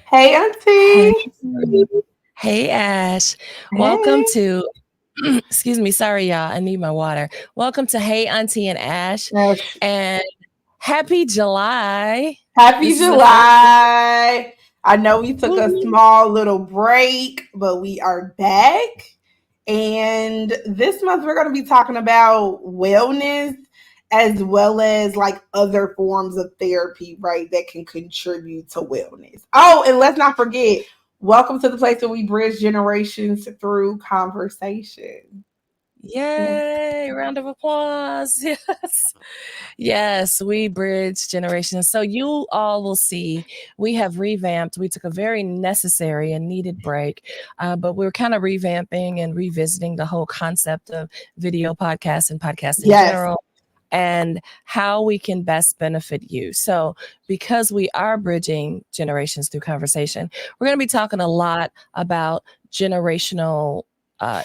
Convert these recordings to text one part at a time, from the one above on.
Hey, Hey, Auntie. hey, Ash. Welcome Hey. to, excuse me, sorry, y'all. I need my water. Welcome to Hey Auntie and Ash, Yes. and happy July. Happy This is the first. July. I know we took a Woo. small little break, but we are back. And this month we're going to be talking about wellness as well as like other forms of therapy, right, that can contribute to wellness. Oh, and let's not forget, welcome to the place where we bridge generations through conversation. Yeah. Yay! Round of applause. Yes. Yes, we bridge generations. So you all will see we have revamped. We took a very necessary and needed break, but we're kind of revamping and revisiting the whole concept of video podcasts and podcasts in Yes. general and how we can best benefit you. So, because we are bridging generations through conversation, we're going to be talking a lot about generational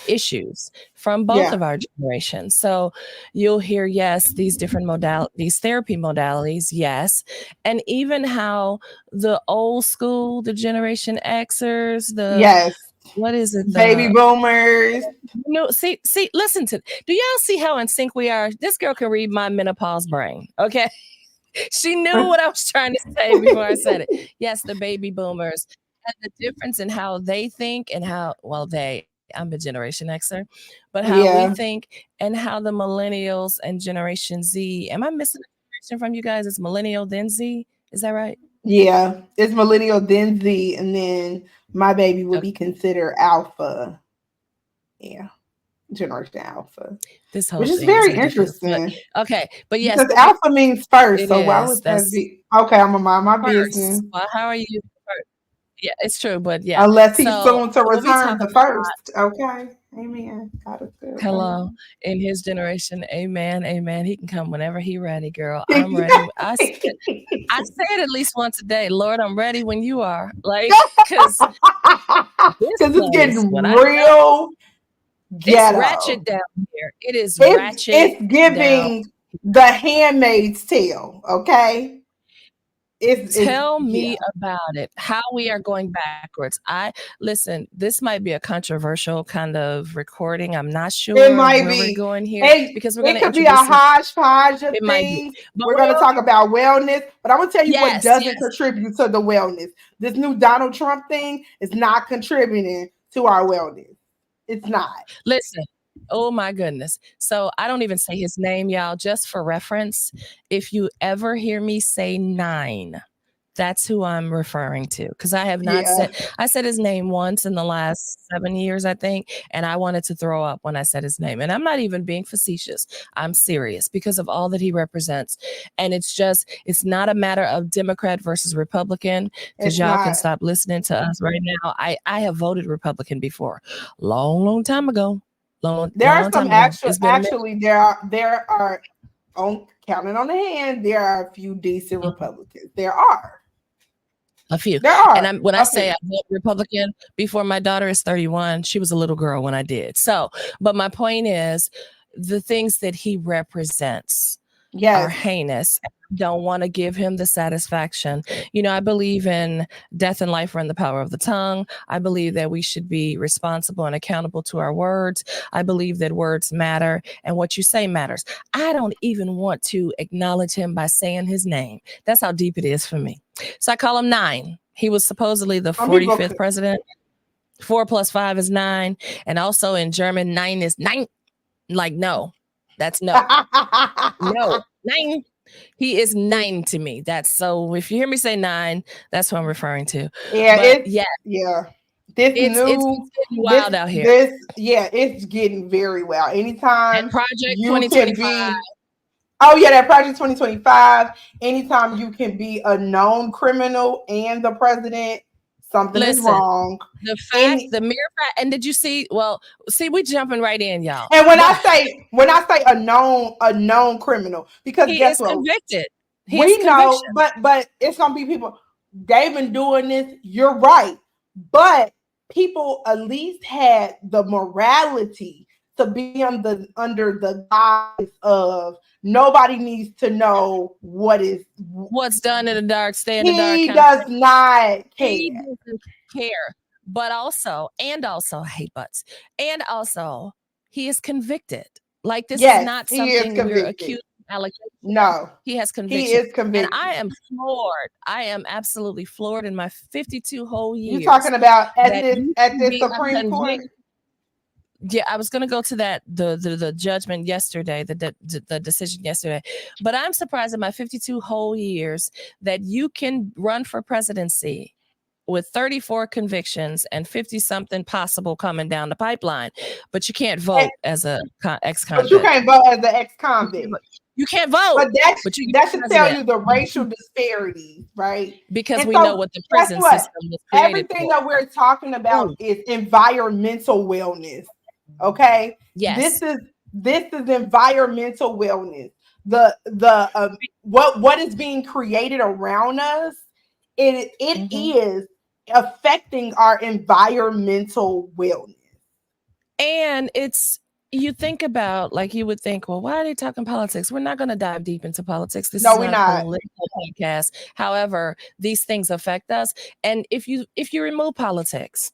issues from both Yeah. of our generations. So, you'll hear, yes, these different these therapy modalities, yes, and even how the old school, the Generation Xers, the Yes. what is it, Baby the boomers. no, see, listen to. Do y'all see how in sync we are? This girl can read my menopause brain. Okay, she knew what I was trying to say before I said it. Yes, the baby boomers and the difference in how they think and how well they. I'm a Generation Xer, but how we Yeah. think and how the millennials and Generation Z. Am I missing a generation from you guys? It's millennial then Z. Is that right? Yeah. It's millennial, then Z, and then my baby would Okay. be considered alpha. Yeah. Generation alpha. This whole Which is thing is very ridiculous, but interesting okay. But yes, because alpha means first. it So why is. would that That's be? Okay, I'm going to mind my business. first. Well, how are you? Yeah, it's true, but yeah. Unless he's So soon to we'll be return talking the a lot. first. Okay. Amen. God is good. Hello, Amen. in his generation, amen, amen. He can come wwhenever he ready, girl. I'm ready. I say it at least once a day. Lord, I'm ready when you are. Like, cause this Because it's place, getting when I tell real it's ratchet ghetto. down here. It is ratchet It's down. giving the Handmaid's Tale. Okay, it's Tell me yeah. about it. How we are going backwards. I listen, this might be a controversial kind of recording. I'm not It sure might where we're be. going here It because we're going it to could be a introduce some. hodgepodge of It might be. things. But We're going to talk about wellness, but I'm going to tell you what yes, doesn't yes. contribute to the wellness. This new Donald Trump thing is not contributing to our wellness. It's not. Listen. Oh my goodness. So I don't even say his name, y'all, just for reference. If you ever hear me say nine, that's who I'm referring to because I have not Yeah, said I said his name once in the last 7 years, I think, and I wanted to throw up when I said his name. And I'm not even being facetious. I'm serious because of all that he represents. And it's not a matter of Democrat versus Republican because it's y'all can not. stop listening to us right now. I have voted Republican before, long time ago, There are long some time ago. It's been a minute. actually there are on counting on the hand, there are a few decent Republicans. A few. There And are when I a say few. I vote Republican before my daughter is 31, she was a little girl when I did. So, but my point is the things that he represents are Yes, heinous. I don't want to give him the satisfaction. You know, I believe in death and life are in the power of the tongue. I believe that we should be responsible and accountable to our words. I believe that words matter and what you say matters. I don't even want to acknowledge him by saying his name. That's how deep it is for me. So I call him nine. He was supposedly the some people 45th president. 4 plus 5 is 9. And also in German, nine is nine. Like, no, that's no. No, 9. He is 9 to me. That's so if you hear me say 9, that's who I'm referring to. yeah, But yeah, yeah. This new it's getting wild out here. it's getting very well. And Anytime Project you can 2025. be Oh yeah, that Project 2025. Anytime you can be a known criminal and the president, something is Listen, wrong. the Any mere fact, and did you see? Well, see, we jumping right in, y'all. and when I say a known criminal, because He guess is what? convicted. He is We know, conviction. but it's gonna be people. They've been doing this. You're right, but people at least had the morality to be under the guise of nobody needs to know what's done in the dark, stay in the dark he kind of does thing. not He care. doesn't care. But also, I hate butts. And also, he is convicted. Like, this is Yes, not he is something we're convicted. accusing allegation. No, He has he conviction. is And convicted. I am floored. I am absolutely floored in my 52 whole You years talking about that you at can this be a Supreme Court? yeah, I was going to go to that the judgment yesterday, the decision yesterday, but I'm surprised in my 52 whole years that you can run for presidency with 34 convictions and 50 something possible coming down the pipeline, but you can't vote as a But you ex-convict. can't vote as an ex-convict. You can't vote, But but you can that be should tell president you the racial disparities, right? because And we know so what the guess prison what? system was created Everything for. that we're talking about is environmental wellness. Okay, Yes. this is environmental wellness. The what is being created around us, it is affecting our environmental wellness. And you think about, like, you would think, well, why are they talking politics? We're not going to dive deep into politics. This No, is we're not a not. political podcast. However, these things affect us. And if you remove politics,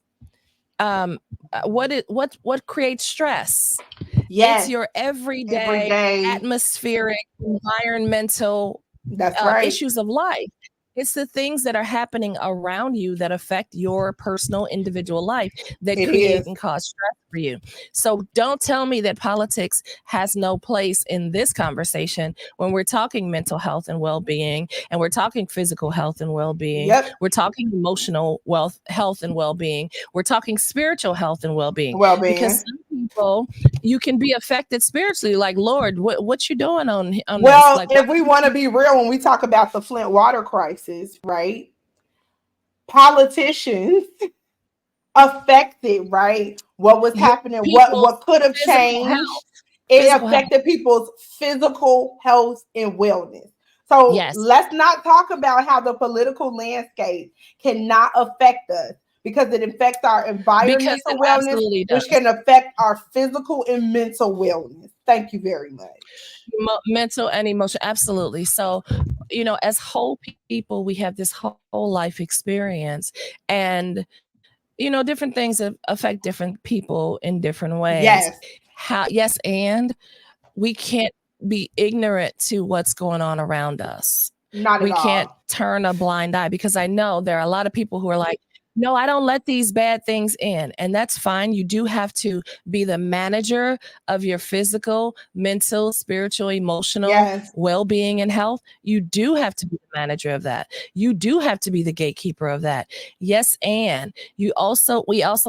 what creates stress? Yes, It's your every everyday day. atmospheric, environmental That's right. issues of life. It's the things that are happening around you that affect your personal individual life that It create is. and cause stress for you. So don't tell me that politics has no place in this conversation when we're talking mental health and well-being, and we're talking physical health and well-being. Yep. We're talking emotional health and well-being. We're talking spiritual health and well-being. Because Well-being. some people, you can be affected spiritually, like, Lord, what you doing on this? Well, Like, if we want to be real, when we talk about the Flint water crisis, right? Politicians affected, right? What was your happening, people's what could have physical changed. health, It physical health. affected people's physical health and wellness. So Yes. let's not talk about how the political landscape cannot affect us, because it affects our Because environmental it wellness, absolutely which does. can affect our physical and mental wellness. Thank you very much. Mental and emotional, absolutely. So, as whole people, we have this whole life experience, and different things that affect different people in different ways. Yes, Yes, and we can't be ignorant to what's going on around us. not at We can't all. turn a blind eye, because I know there are a lot of people who are like, no, I don't let these bad things in. And that's fine. You do have to be the manager of your physical, mental, spiritual, emotional Yes, well-being and health. You do have to be the manager of that. You do have to be the gatekeeper of that. Yes, and we also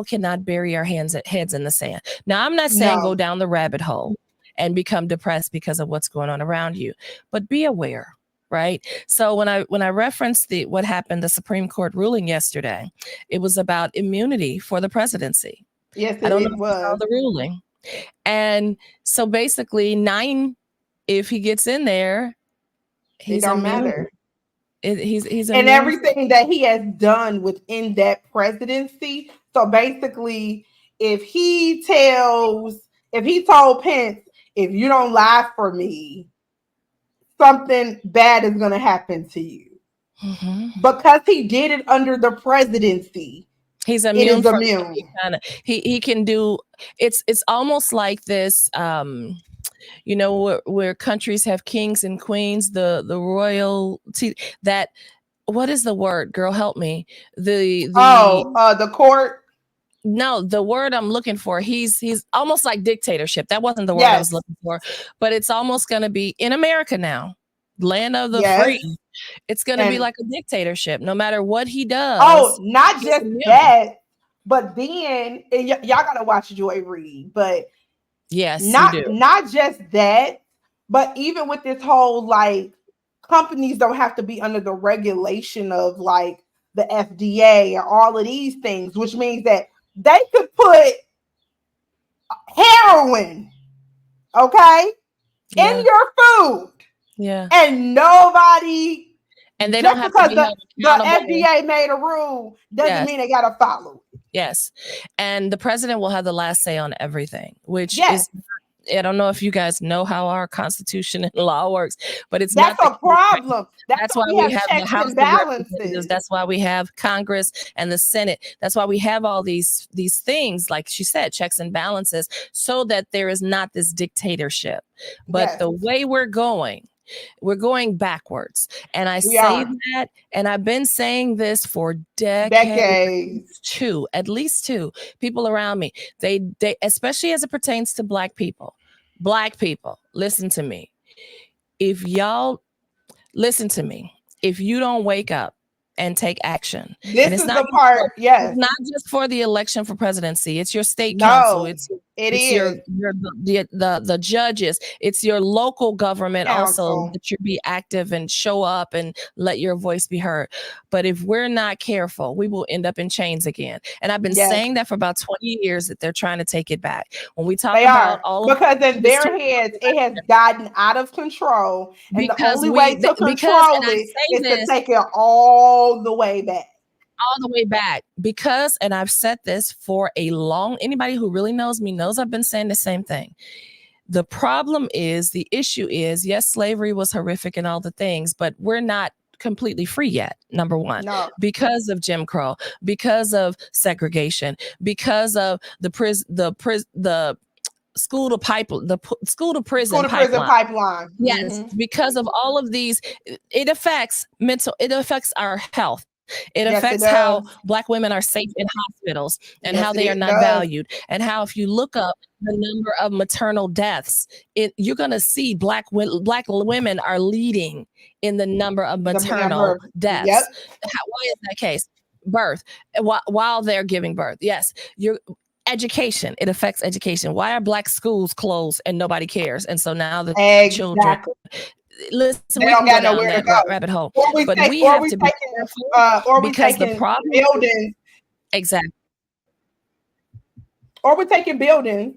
cannot bury our heads in the sand. Now, I'm not saying go no, down the rabbit hole and become depressed because of what's going on around you, but be aware. Right. So when I referenced what happened, the Supreme Court ruling yesterday, it was about immunity for the presidency. yes, I don't know it if you saw was. the ruling. And so basically, if he gets in there, It he's don't immune. matter. He's And immune. everything that he has done within that presidency. So basically, if he told Pence, if you don't lie for me, something bad is going to happen to you. Mm-hmm. Because he did it under the presidency, He's it immune is from immune. he can do. It's almost like this. Where countries have kings and queens, the royalty, that, what is the word, girl, help me, The court. no, the word I'm looking for, he's almost like dictatorship. That wasn't the word I was Yes, looking for, but it's almost going to be in America now, land of the yes. free. It's going to be And like a dictatorship. No matter what he does, not he's just immune. that, but then y'all gotta watch Joy Reid. But Yes, you do. not just that, but even with this whole, like, companies don't have to be under the regulation of, like, the FDA or all of these things, which means that they could put heroin, okay, in Yeah, your food, yeah. and nobody, And they don't just have to because be held the accountable. FDA made a rule doesn't Yes. mean they gotta follow it. Yes. And the president will have the last say on everything, which Yes. is, I don't know if you guys know how our constitution and law works, but it's That's not the a case. problem. That's That's why why we we have have the checks House and of Representatives. balances. That's why we have Congress and the Senate. That's why we have all these things, like she said, checks and balances, so that there is not this dictatorship. But Yes. the way we're going backwards. And I We say are. that, and I've been saying this for Decades. at least two people around me. They, especially as it pertains to Black people, listen to me. If y'all listen to me, if you don't wake up and take action, and This it's is not the part. it's Yes. not just for the election for presidency, it's your state council, No, it's it your is the judges, it's your local government also, council. that you be active and show up and let your voice be heard. But if we're not careful, we will end up in chains again. And I've been Yes. saying that for about 20 years, that they're trying to take it back. When we talk They about are, all of because in this, their heads it has gotten out of control, and the only way to and control I it say is to this take it all the way back. all the way back, because, and I've said this for anybody who really knows me knows I've been saying the same thing. The problem is, the issue is, yes, slavery was horrific and all the things, but we're not completely free yet. Number one, No. because of Jim Crow, because of segregation, because of the school to prison Pipeline. Yes, because of all of these, it affects our health. It Yes, it affects how does. Black women are safe in hospitals, and Yes, how they are it not does. valued, and how, if you look up the number of maternal deaths, you're going to see Black women are leading in the number of The maternal number. Yep. deaths. Why is that case? Birth, while they're giving birth. Yes, education, it affects education. Why are Black schools closed and nobody cares? And so now the children, Exactly. listen, They we don't can go got down nowhere to that go. rabbit hole, Or we but take, we or have we to be taking, careful, or we because the taking problem, buildings, exactly, or we taking buildings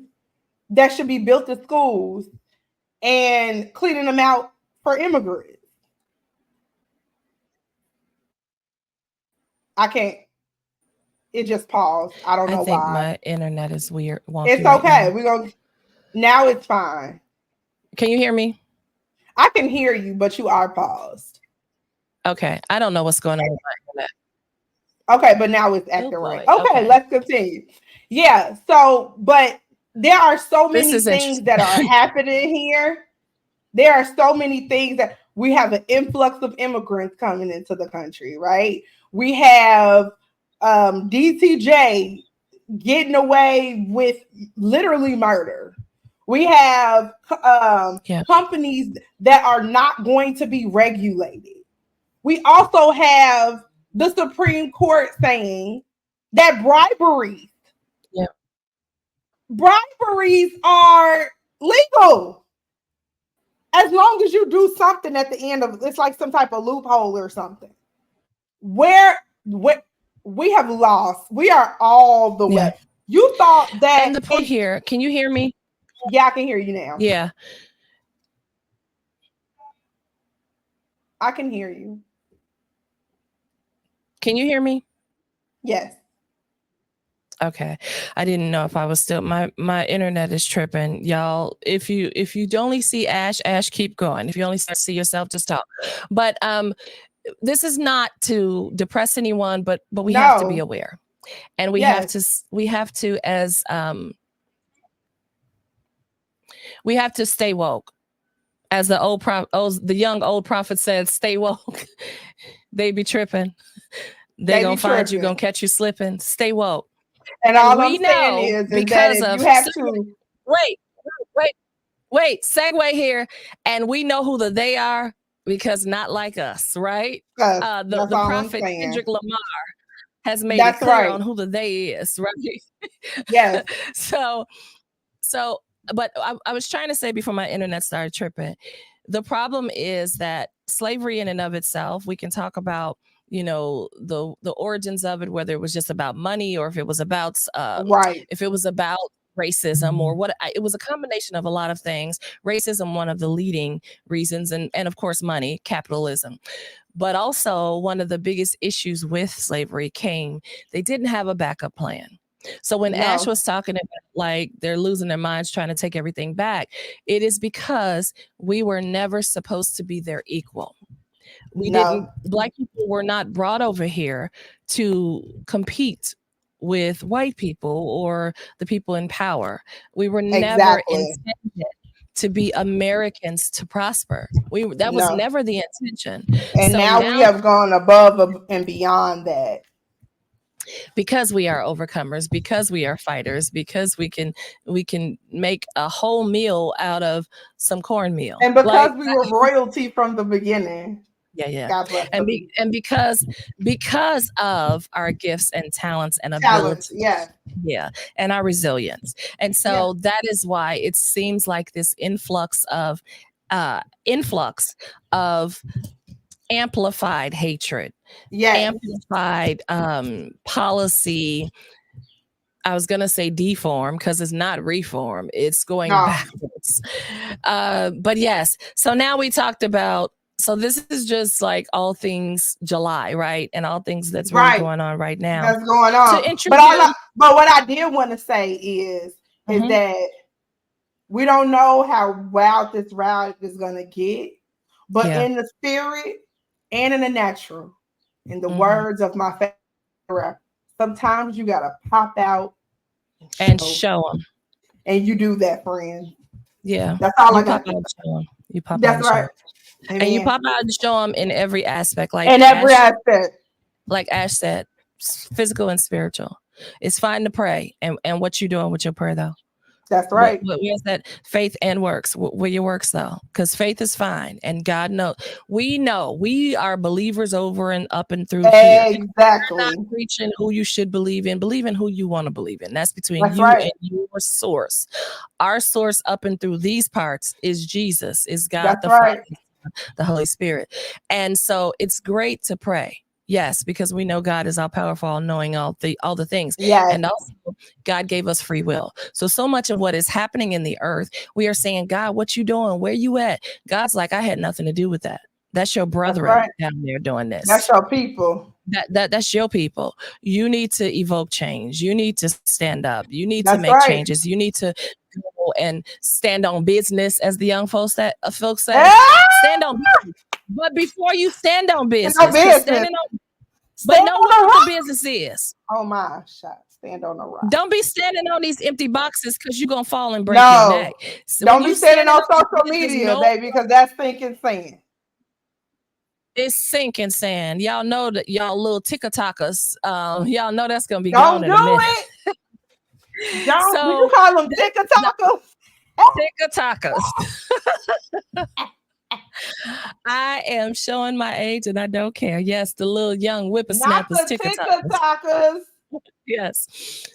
that should be built as schools and cleaning them out for immigrants. I can't. It just paused. I don't I know think why. my internet is weird, wonky It's right okay. now. We're gonna now it's fine. Can you hear me? I can hear you, but you are paused. Okay, I don't know what's going on with my internet. Okay, but now it's acting right. boy, Okay, let's continue. Yeah, so but there are so This many is things interesting. that are happening here. There are so many things that we have an influx of immigrants coming into the country, right? We have DTJ getting away with literally murder. We have Yeah. companies that are not going to be regulated. We also have the Supreme Court saying that Yeah. briberies are legal as long as you do something at the end of it. It's like some type of loophole or something. Where we have lost, we are all the Yeah. way. You thought that And the point here, can you hear me? Yeah, I can hear you now. Yeah. I can hear you. Can you hear me? Yes. Okay. I didn't know if I was still, my internet is tripping. Y'all, if you only see Ash, keep going. If you only see yourself, just talk. But this is not to depress anyone, but we have to be aware. And we have to as we have to stay woke. As the young old prophet said, stay woke. They be tripping. They gonna find you, gonna catch you slipping. Stay woke. And all I'm saying is that if you have to wait, segue here, and we know who the they are, because not like us, right? The prophet Kendrick Lamar has made it clear on who the they is, right? Yes. So, but I was trying to say before my internet started tripping, the problem is that slavery in and of itself, we can talk about, the origins of it, whether it was just about money, or if it was about racism or it was a combination of a lot of things. Racism, one of the leading reasons, and of course, money, capitalism. But also, one of the biggest issues with slavery came, they didn't have a backup plan. So when Ash No. was talking about like they're losing their minds trying to take everything back, it is because we were never supposed to be their equal. No. Black people were not brought over here to compete with white people or the people in power. We were never Exactly. intended to be Americans to prosper. That was No. never the intention. And So now we now, have gone above and beyond that. because we are overcomers, because we are fighters, because we can make a whole meal out of some cornmeal. And because Like, we were royalty from the beginning. yeah. God bless And them. and because of our gifts and talents and Talents, abilities. yeah. Yeah, and our resilience. And so that is why it seems like this influx of amplified hatred, Yes. amplified policy. I was going to say deform because it's not reform. It's going backwards. But yes. So now we talked about, so this is just like all things July, right? And all things that's really going on right now. That's going on. To introduce, but what I did want to say is that we don't know how wild this route is going to get, but in the spirit and in the natural, in the words of my favorite rapper, sometimes you got to pop out and show them. And you do that, friend. Yeah. That's all I got. Pop out show them. You pop That's out right. And you pop out and show them in every aspect. Like in every aspect. Like Ash said, physical and spiritual. It's fine to pray. And what you doing with your prayer, though? That's right. Where's that faith and works? Where your works, though? Because faith is fine. And God knows. We are believers over and up and through here. Exactly. We're not preaching who you should believe in. Believe in who you want to believe in. That's between you and your source. Our source up and through these parts is Jesus, is God the Father, the Holy Spirit. And so it's great to pray. Yes, because we know God is all powerful, all knowing, all the things. Yes. And also God gave us free will. So much of what is happening in the earth, we are saying, God, what you doing? Where you at? God's like, I had nothing to do with that. That's your brethren down there doing this. That's your people. That's your people. You need to evoke change. You need to stand up. You need to make changes. You need to go and stand on business, as the young folks say. Stand on business. But before you stand on business, know what the business is. Oh my shot. Stand on the rock. Don't be standing on these empty boxes because you're gonna fall and break your neck. So don't be standing on social media, baby, because that's sinking sand. It's sinking sand. Y'all know that y'all little tick-tockers. Y'all know that's gonna be gone in a minute. Don't do you call them tick-tockers? Tick-tockers. I am showing my age and I don't care. Yes, the little young whippersnappers, tick-tockers. Yes.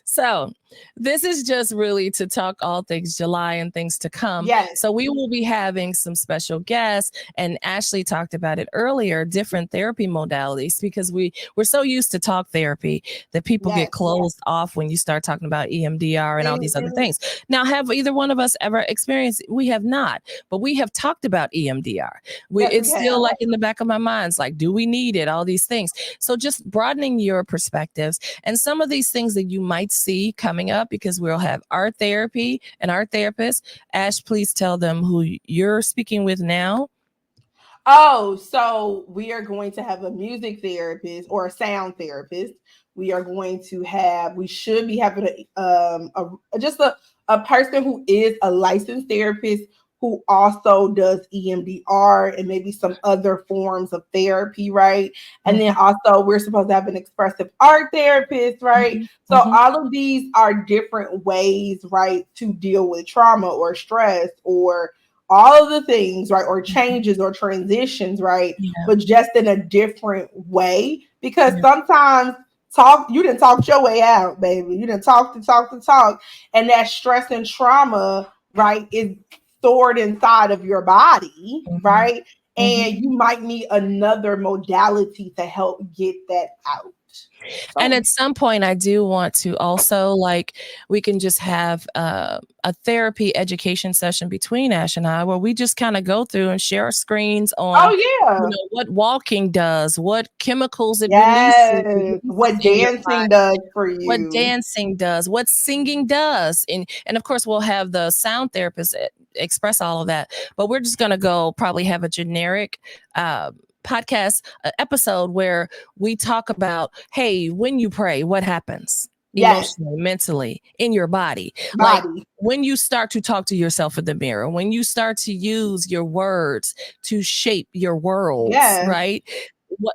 So this is just really to talk all things July and things to come. Yes. So we will be having some special guests, and Ashley talked about it earlier, different therapy modalities, because we're so used to talk therapy that people get closed off when you start talking about EMDR and all these other things. Now, have either one of us ever experienced? We have not, but we have talked about EMDR. It's still like in the back of my mind. It's like, do we need it? All these things. So just broadening your perspectives and some of these things that you might see coming up, because we'll have art therapy and art therapists. Ash, please tell them who you're speaking with now. Oh, so we are going to have a music therapist or a sound therapist. We should be having a person who is a licensed therapist who also does EMDR and maybe some other forms of therapy, right? And then also we're supposed to have an expressive art therapist, right? So all of these are different ways, right, to deal with trauma or stress or all of the things, right, or changes or transitions, right, but just in a different way. Because sometimes you didn't talk your way out, baby. You didn't talk, and that stress and trauma, right, is stored inside of your body, right? And you might need another modality to help get that out. And So, at some point, I do want to also, like, we can just have a therapy education session between Ash and I, where we just kind of go through and share our screens on, oh yeah, what walking does, what chemicals it yes. releases What in your dancing does for what you? dancing does, what singing does. And of course we'll have the sound therapist express all of that. But we're just gonna go probably have a generic podcast episode where we talk about, hey, when you pray, what happens Yes, emotionally, mentally, in your body. Like body. when you start to talk to yourself in the mirror, when you start to use your words to shape your worlds, Yes, right?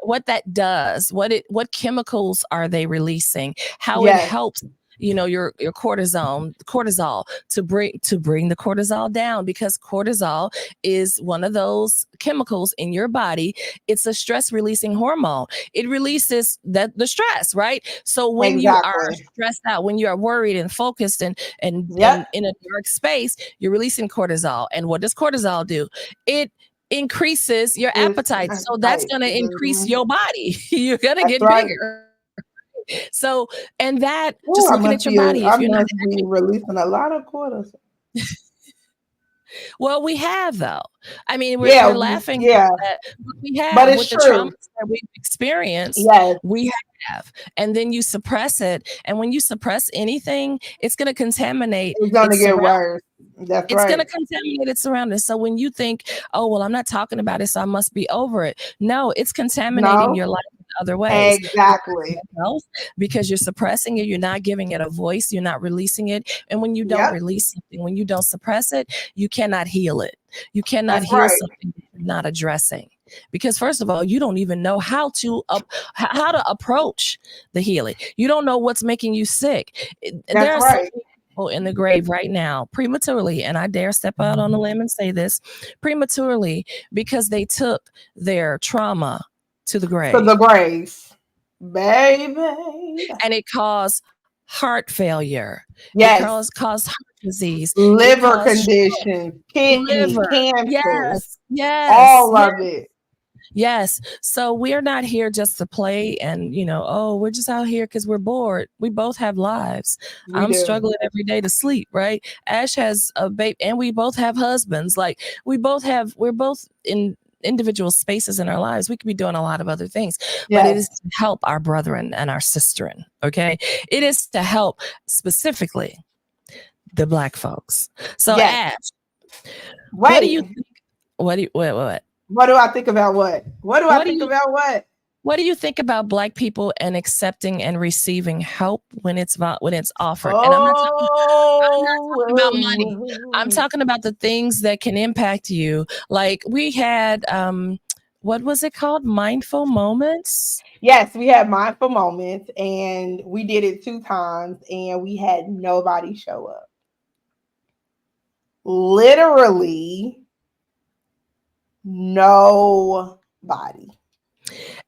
What that does, what chemicals are they releasing, how it yes, helps your cortisol to bring the cortisol down, because cortisol is one of those chemicals in your body. It's a stress releasing hormone. It releases the stress, right? So when you are exactly. stressed out, when you are worried and focused and Yep. in a dark space, you're releasing cortisol. And what does cortisol do? It increases your It's appetite. So that's right. going to increase Mhm. your body. You're going to That's get right. bigger. So, and that, Ooh, just looking at your body, I if you're not must be releasing a lot of cortisol. well, we have though. I mean, we're Yeah, laughing yeah, at that, but we but have it's with the traumas true. that we've experienced. Yes, We have, and then you suppress it, and when you suppress anything, it's going to contaminate it's gonna its get surroundings. worse. That's It's going to right. contaminate its surroundings. So when you think, oh, well, I'm not talking about it, so I must be over it. No, it's contaminating No, your life in other ways. Your exactly. health, because you're suppressing it, you're not giving it a voice, you're not releasing it. And when you don't Yep, release something, when you don't suppress it, you cannot heal it. You cannot that's heal right. something that you're not addressing. Because first of all, you don't even know how to approach the healing. You don't know what's making you sick. There That's are so right. many people in the grave right now prematurely, and I dare step out on a limb and say this, prematurely, because they took their trauma to the To the grave, grave, baby. and it caused heart failure. It Yes, caused heart disease. It liver caused condition, kidney, liver. cancer, Yes, yes, all yes. of it. Yes. So we're not here just to play and, oh, we're just out here because we're bored. We both have lives. We I'm do. struggling every day to sleep, right? Ash has a baby, and we both have husbands. Like we're both in individual spaces in our lives. We could be doing a lot of other things, but it Yes, is to help our brethren and our sisterin. Okay. It is to help specifically the Black folks. So yes. Ash, what do you Wait. think? What? What do I think about what? What do I What do think you about what? What do you think about Black people and accepting and receiving help when it's offered? And I'm not talking about money. I'm Oh, talking about the things that can impact you. Like we had, what was it called? Mindful moments. yes, we had mindful moments and we did it 2 times and we had nobody show up. Literally nobody.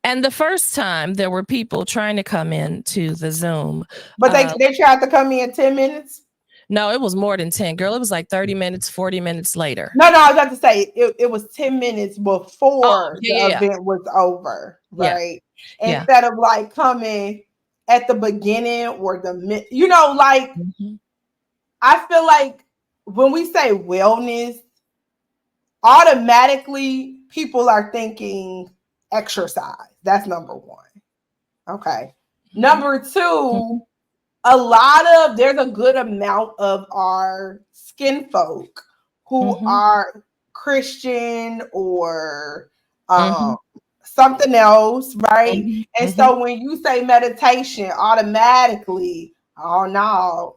And the first time there were people trying to come into the Zoom. But they tried to come in 10 minutes. No, it was more than 10, girl. It was like 30 minutes, 40 minutes later. No, I was about to say it was 10 minutes Oh, before the yeah, yeah, event was over, yeah, right? yeah. Instead of like coming at the beginning or the mid, like Mhm. I feel like when we say wellness, automatically people are thinking exercise. That's number one. Okay. Mhm. Number two, Mhm. there's a good amount of our skin folk who Mhm. are Christian or um, Mhm. something else, right? Mhm. And Mhm. so when you say meditation, automatically, oh no,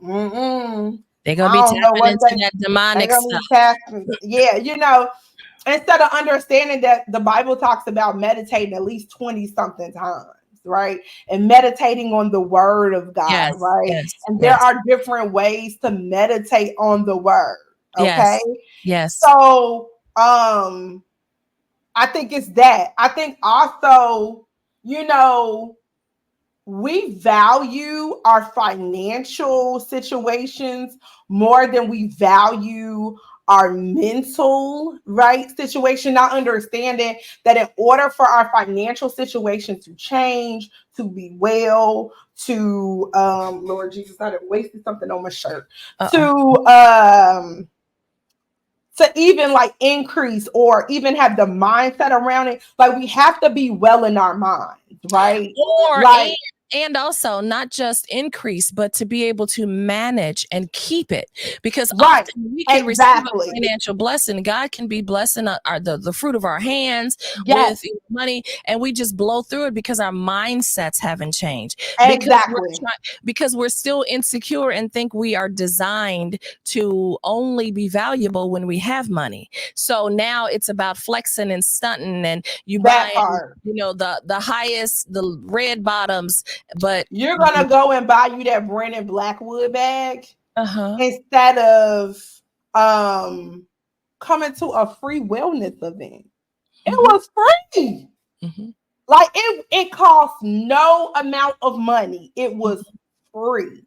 They're gonna I be don't know tapping what into that they demonic gonna stuff. be tasking. Yeah, instead of understanding that the Bible talks about meditating at least 20 something times, right? And meditating on the word of God, Yes, right? yes, And there yes, are different ways to meditate on the word, okay? yes, yes. So, I think it's that. I think also, you know, we value our financial situations more than we value our mental, right, situation, not understanding that in order for our financial situation to change, to be well, to Lord Jesus, I done wasted something on my shirt. To even like increase or even have the mindset around it, like we have to be well in our minds, right? Or Like, and also not just increase, but to be able to manage and keep it, because right, often we can receive a exactly. financial blessing. God can be blessing the fruit of our hands Yes, with money, and we just blow through it because our mindsets haven't changed, exactly. because we're still insecure and think we are designed to only be valuable when we have money. So now it's about flexing and stunting, and you That buying, part. the highest, the red bottoms, but You're gonna go and buy you that Brandon Blackwood bag uh-huh. instead of um coming to a free wellness event. It Mm-hmm. was free. Mm-hmm. Like it cost no amount of money. It was free.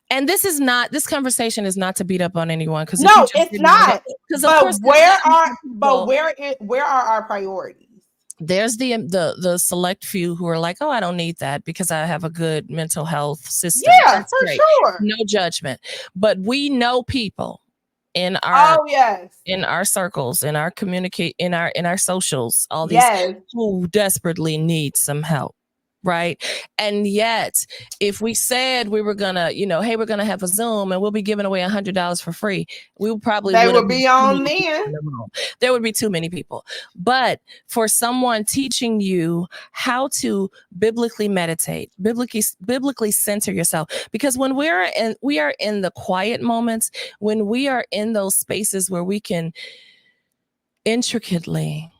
And this conversation is not to beat up on anyone, because if you No, just it's didn't know that, not. because of But course there's where gotten are some people. where are our priorities? There's the select few who are like, oh, I don't need that because I have a good mental health system. Yeah, That's for great. sure. No judgment. But we know people in our Oh yes. circles, in our in our socials, all these, Yes. who desperately need some help. Right. And yet, if we said we were gonna, hey, we're gonna have a Zoom and we'll be giving away $100 for free, we probably They wouldn't would be be too on many people then. in the room. There would be too many people. But for someone teaching you how to biblically meditate, biblically center yourself, because when we are in the quiet moments, when we are in those spaces where we can intricately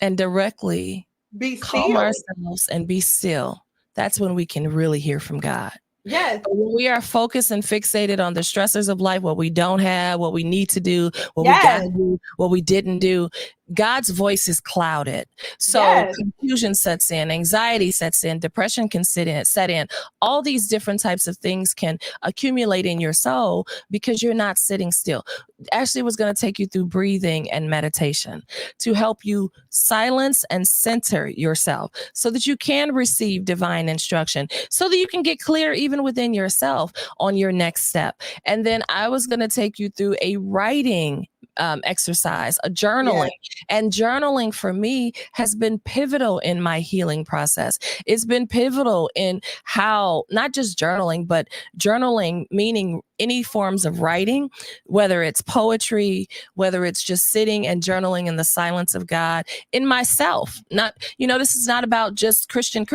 and directly Be calm still. ourselves and be still, that's when we can really hear from God. Yes. But when we are focused and fixated on the stressors of life, what we don't have, what we need to do, what we got Yes. to do, what we didn't do, God's voice is clouded. So Yes. confusion sets in, anxiety sets in, depression can set in. All these different types of things can accumulate in your soul because you're not sitting still. Ashley was going to take you through breathing and meditation to help you silence and center yourself so that you can receive divine instruction, so that you can get clear even within yourself on your next step. And then I was going to take you through a writing exercise, a journaling. Yes. And journaling for me has been pivotal in my healing process. It's been pivotal in how, not just journaling, but journaling meaning any forms of writing, whether it's poetry, whether it's just sitting and journaling in the silence of God, in myself. Not, this is not about just Christian,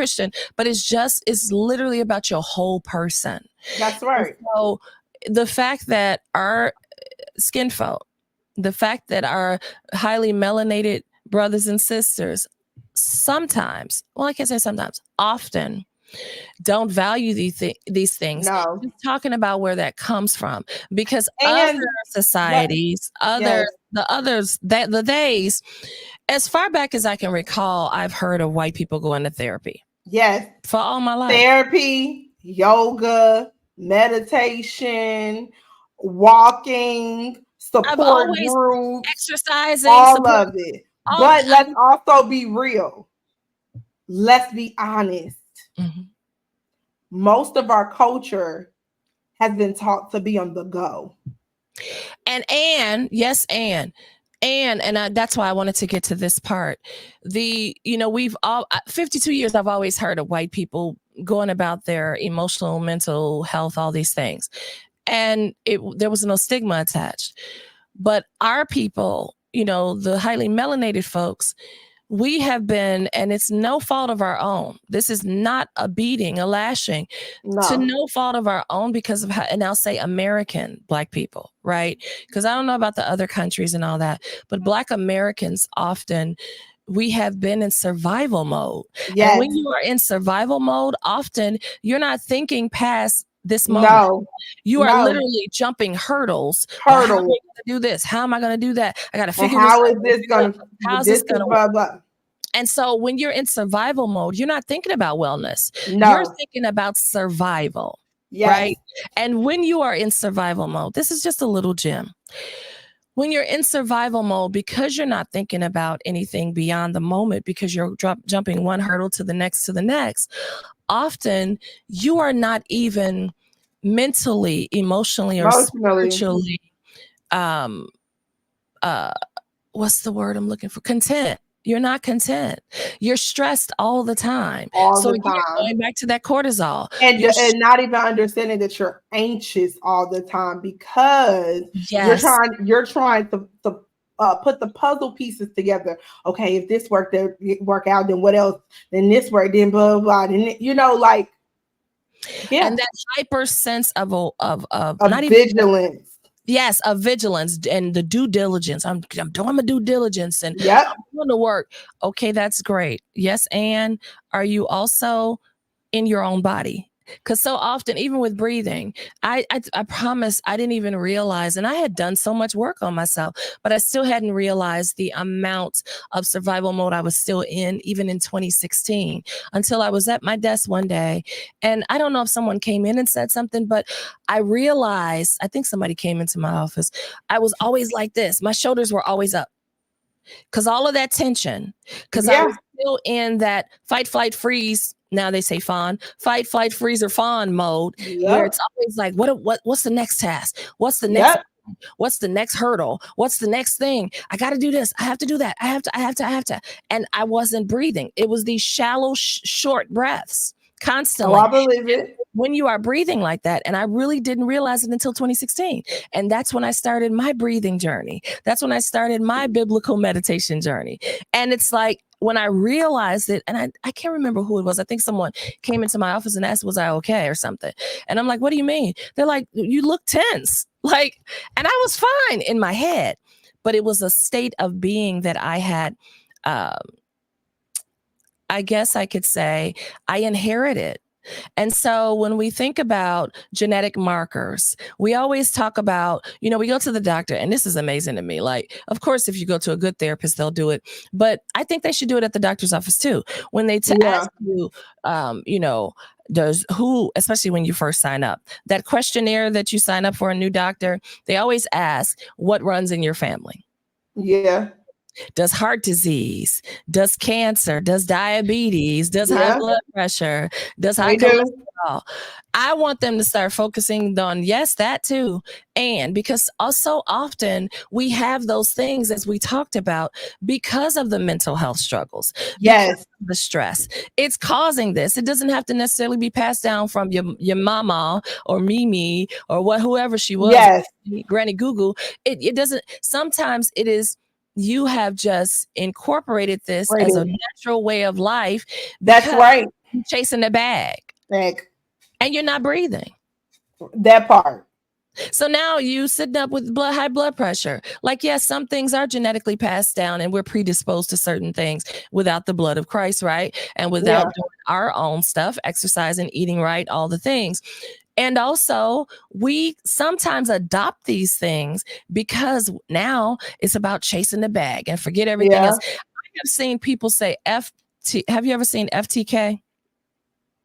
but it's literally about your whole person. That's And right. so the fact that our skin folk, the fact that our highly melanated brothers and sisters sometimes, well, I can't say sometimes, often don't value these things. No. Just talking about where that comes from, because other And societies, yes. the days, as far back as I can recall, I've heard of white people going to therapy. Yes. For all my life. Therapy, yoga, meditation, walking, I've support always groups, exercising, all support, of it. all. But let's also be real. Let's be honest. Mm-hmm. Most of our culture has been taught to be on the go. And yes, and that's why I wanted to get to this part. We've all 52 years, I've always heard of white people going about their emotional, mental health, all these things, and there was no stigma attached. But our people, the highly melanated folks, we have been, and it's no fault of our own. This is not a beating, a lashing, to No. no fault of our own, because of how, and I'll say American Black people, right? Because I don't know about the other countries and all that, but Black Americans often, we have been in survival mode. Yes. And when you are in survival mode, often you're not thinking past this moment. No. You are literally jumping hurdles. Well, how am I going to do this? How am I going to do that? I got to figure this out. How is this going to, how's this going to work? And so when you're in survival mode, you're not thinking about wellness. No. You're thinking about survival. Yes. Right? And when you are in survival mode, this is just a little gem. when you're in survival mode, because you're not thinking about anything beyond the moment, because you're jumping one hurdle to the next, often you are not even mentally, emotionally, or spiritually, what's the word I'm looking for? Content. You're not content. You're stressed all the time. So again, going back to that cortisol. And not even understanding that you're anxious all the time because you're trying to put the puzzle pieces together. Okay, if this work out, then what else? Then this work, then blah blah. Then like and that hyper sense of not vigilance. Yes, of vigilance and the due diligence. I'm doing my due diligence and I'm doing the work. Okay, that's great. Yes, and are you also in your own body? Because so often, even with breathing, I promise I didn't even realize, and I had done so much work on myself, but I still hadn't realized the amount of survival mode I was still in, even in 2016, until I was at my desk one day. And I don't know if someone came in and said something, but I realized, I think somebody came into my office. I was always like this. My shoulders were always up. Because all of that tension, because I was still in that fight, flight, freeze. Now they say fawn, fight, flight, freeze, or fawn mode, where it's always like, what's the next task? What's the next? What's the next hurdle? What's the next thing? I got to do this. I have to do that. I have to. And I wasn't breathing. It was these shallow, short breaths constantly. Oh, I believe it. When you are breathing like that, and I really didn't realize it until 2016. And that's when I started my breathing journey. That's when I started my biblical meditation journey. And it's like, when I realized it, and I can't remember who it was. I think someone came into my office and asked, was I okay or something? And I'm like, what do you mean? They're like, you look tense. Like, and I was fine in my head, but it was a state of being that I had, I guess I could say I inherited. And so when we think about genetic markers, we always talk about, we go to the doctor, and this is amazing to me. Like, of course, if you go to a good therapist, they'll do it. But I think they should do it at the doctor's office too. When they ask you, especially when you first sign up, that questionnaire that you sign up for a new doctor, they always ask what runs in your family. Yeah. Does heart disease, does cancer, does diabetes, does high blood pressure, does high cholesterol. I want them to start focusing on, yes, that too. And because so often we have those things, as we talked about, because of the mental health struggles, because of the stress. It's causing this. It doesn't have to necessarily be passed down from your mama or Mimi or whoever she was, Granny Goo. It doesn't. Sometimes it is, you have just incorporated this as a natural way of life. That's right. You're chasing the bag. And you're not breathing. That part. So now you sitting up with high blood pressure. Like, yes, some things are genetically passed down, and we're predisposed to certain things without the blood of Christ, right? And without doing our own stuff, exercising, eating right, all the things. And also, we sometimes adopt these things because now it's about chasing the bag and forget everything else. I have seen people say FT. Have you ever seen FTK?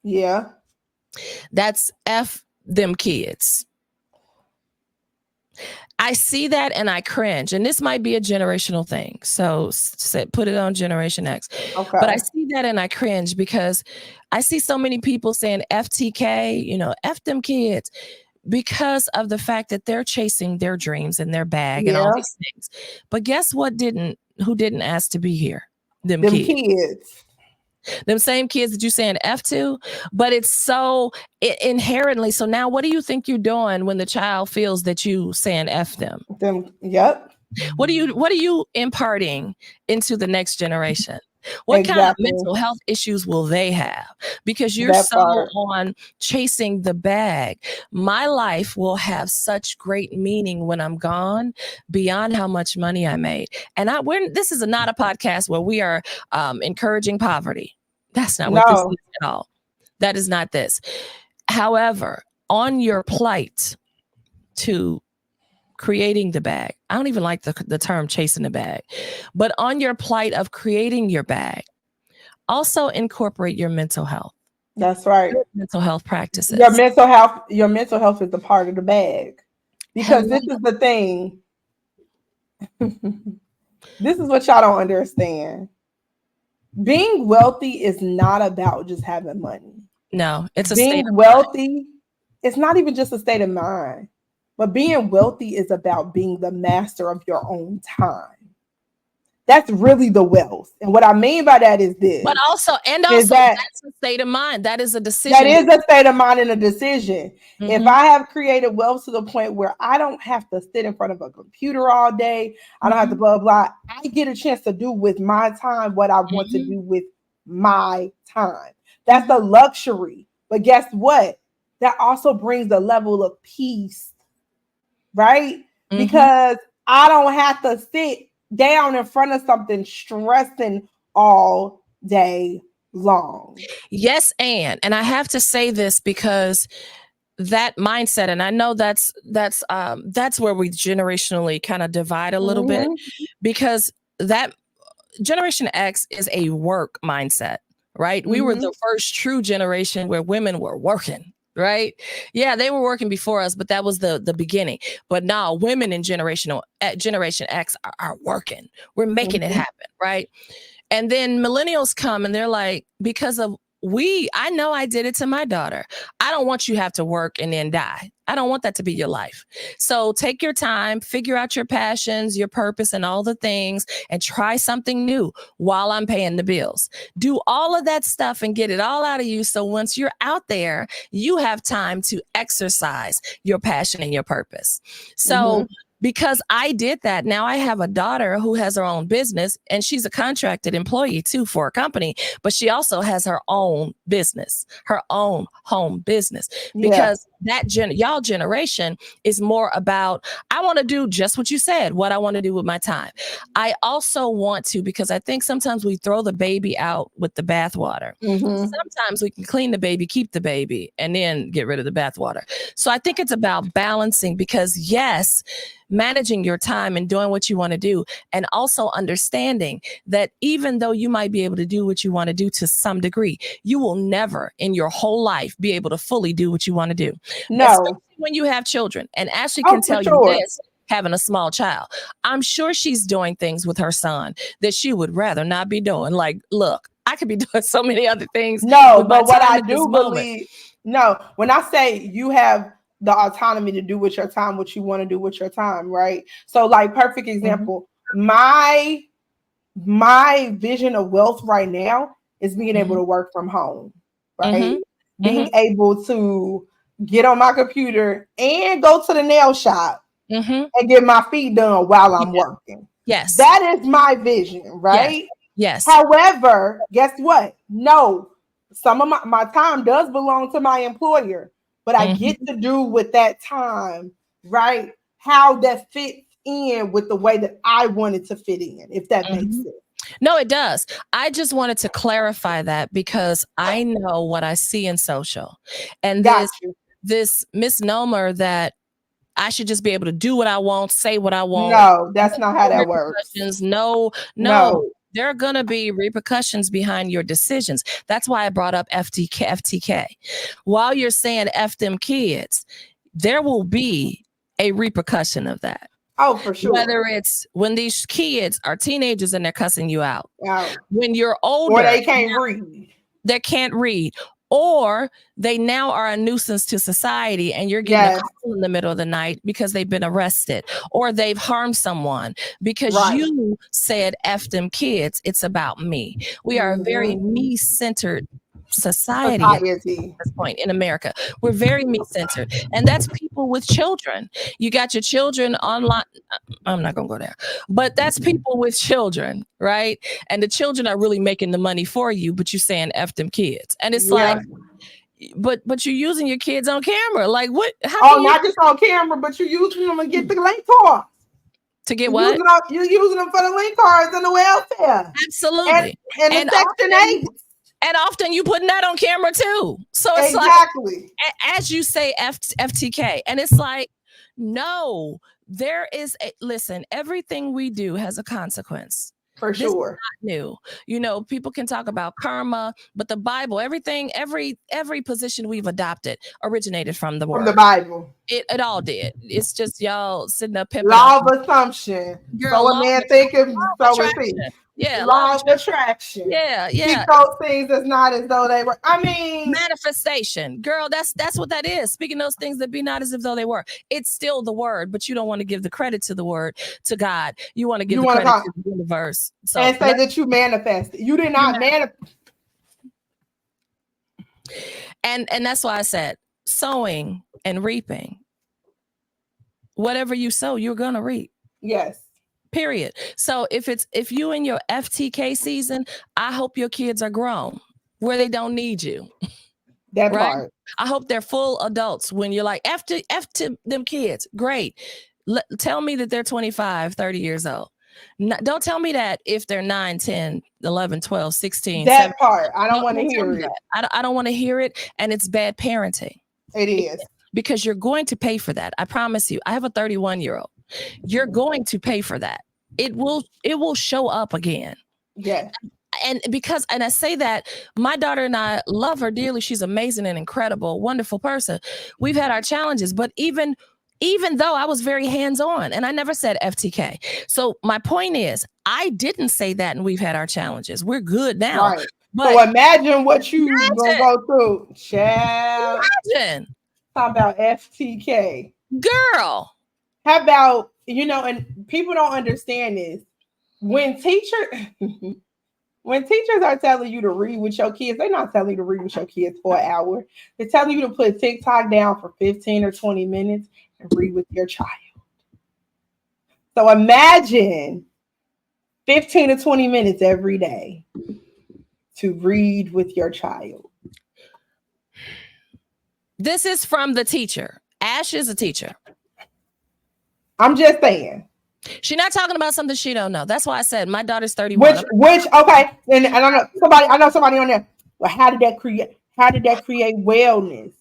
Yeah. That's F them kids. I see that and I cringe. And this might be a generational thing. So put it on Generation X. Okay. But I see that and I cringe because I see so many people saying FTK, F them kids, because of the fact that they're chasing their dreams and their bag and all these things. But guess who didn't ask to be here? Them kids. Them same kids that you saying F to, but it's so inherently. So now what do you think you're doing when the child feels that you saying F them? What are you imparting into the next generation? What kind of mental health issues will they have? Because you're on chasing the bag. My life will have such great meaning when I'm gone, beyond how much money I made. And this is not a podcast where we are encouraging poverty. That's not what this is at all. That is not this. However, on your plight to creating the bag. I don't even like the term chasing the bag, but on your plight of creating your bag, also incorporate your mental health. That's right. Your mental health practices. Your mental health is a part of the bag. Because this is the thing. This is what y'all don't understand. Being wealthy is not about just having money. No, it's a state Being of mind. wealthy, it's not even just a state of mind, but being wealthy is about being the master of your own time. That's really the wealth. And what I mean by that is But this also, and is also, that that's a state of mind. That is a that decision. is a state of mind and a decision. If Mm-hmm. I have created wealth to the point where I don't have to sit in front of a computer all day, I don't have to Mm-hmm. blah blah. I get a chance to do with my time what I want to Mm-hmm. do with my time. That's Mm-hmm. a luxury. But guess what? That also brings a level of peace, right? Mm-hmm. Because I don't have to sit down in front of something stressing all day long. Yes, and I have to say this because that mindset, and I know that's where we generationally kind of divide a little bit, Mm-hmm. because that Generation X is a work mindset, right? We were Mm-hmm. the first true generation where women were working, right? Yeah, they were working before us, but that was the beginning. But now women in Generation X are working. We're making it Mm-hmm. happen, right? And then millennials come and they're like, because of I know I did it to my daughter. I don't want you to have to work and then die. I don't want that to be your life. So take your time, figure out your passions, your purpose, and all the things, and try something new while I'm paying the bills. Do all of that stuff and get it all out of you. So once you're out there, you have time to exercise your passion and your purpose. Mm-hmm. So because I did that. Now I have a daughter who has her own business, and she's a contracted employee too for a company, but she also has her own business, her own home business, Yeah. because y'all generation is more about, I want to do just what you said, what I want to do with my time. I also want to, because I think sometimes we throw the baby out with the bathwater. Mm-hmm. Sometimes we can clean the baby, keep the baby, and then get rid of the bathwater. So I think it's about balancing, because yes, managing your time and doing what you want to do, and also understanding that even though you might be able to do what you want to do to some degree, you will never in your whole life be able to fully do what you want to do, especially No. when you have children. And Ashley can Oh, for tell you sure. this, having a small child, I'm sure she's doing things with her son that she would rather not be doing. Like, look, I could be doing so many other things No, with my but what time I at this do moment. believe, no, when I say you have the autonomy to do with your time what you want to do with your time, right? So, like, perfect Mm-hmm. example, my vision of wealth right now is being able Mm-hmm. to work from home, right? Mm-hmm. Being able to get on my computer and go to the nail shop Mm-hmm. and get my feet done while Yeah. I'm working. Yes. That is my vision, Yes. right? Yes. However, guess what? No, some of my time does belong to my employer, but I get Mm-hmm. to do with that time, right? How that fits in with the way that I wanted to fit in, if that makes Mm-hmm. sense. No, it does. I just wanted to clarify that because I know what I see in social, and Got this you. this misnomer that I should just be able to do what I want, say what I want, No, that's not how no that works. repercussions. No, no. No. There are going to be repercussions behind your decisions. That's why I brought up FTK. While you're saying F them kids, there will be a repercussion of that. Oh, for sure. Whether it's when these kids are teenagers and they're cussing you out, Wow. when you're Or older, they can't read. they can't read, or they now are a nuisance to society and you're getting a Yes. call in the middle of the night because they've been arrested or they've harmed someone because Right. you said F them kids, it's about me. We are a very Mm-hmm. me-centered society at Society. this point in America. We're very me-centered. And that's people with children. You got your children online. I'm not going to go there, but that's people with children, right? And the children are really making the money for you, but you're saying F them kids. And it's Yeah. like, but you're using your kids on camera. Like what? How Oh, can you not just on camera, but you're using them to get the link cards. to get You're what? using them for the link cards and the welfare and Absolutely. and the And Section often 8. and often you putting that on camera too. So it's like, Exactly. as you say, FTK, and it's like, no, there is a listen. Everything we do has a consequence. For This is sure. not new. You know, people can talk about karma, but the Bible, everything, every position we've adopted originated from the From the word. Bible. It all did. It's just y'all sitting up pimping Law off. of assumption. Girl, So a law man thinketh, of so is he. attraction. Yeah, law of Law of attraction. attraction. Yeah, Speak yeah. those things as not as though they were. I mean, Manifestation, girl, that's what that is. Speaking those things that be not as if though they were. It's still the word, but you don't want to give the credit to the word, to God. You want to give you the want to credit call to the universe. So and say that you manifested. You did not manifest. and that's why I said sowing and reaping. Whatever you sow, you're gonna reap. Yes. Period. So if you in your FTK season, I hope your kids are grown where they don't need you. That Right? part. I hope they're full adults when you're like, F to them kids. Great. Tell me that they're 25, 30 years old. Don't tell me that if they're 9, 10, 11, 12, 16, That 17. part. I don't want to Don't tell hear me it. that. I don't want to hear it. And it's bad parenting. It is. Because you're going to pay for that. I promise you. I have a 31-year-old. You're going to pay for that. It will show up again. Yeah. And I say that my daughter and I love her dearly. She's amazing and incredible, wonderful person. We've had our challenges, but even though I was very hands-on and I never said FTK. So my point is, I didn't say that and we've had our challenges. We're good now. Right. But so imagine what you gonna go through. Child. Imagine. Talk about FTK. Girl. How about, and people don't understand this. When teachers are telling you to read with your kids, they're not telling you to read with your kids for an hour. They're telling you to put TikTok down for 15 or 20 minutes and read with your child. So imagine 15 to 20 minutes every day to read with your child. This is from the teacher. Ash is a teacher. I'm just saying. She's not talking about something she don't know. That's why I said my daughter's 31. Which okay, and I don't know somebody. I know somebody on there. Well, how did that create wellness?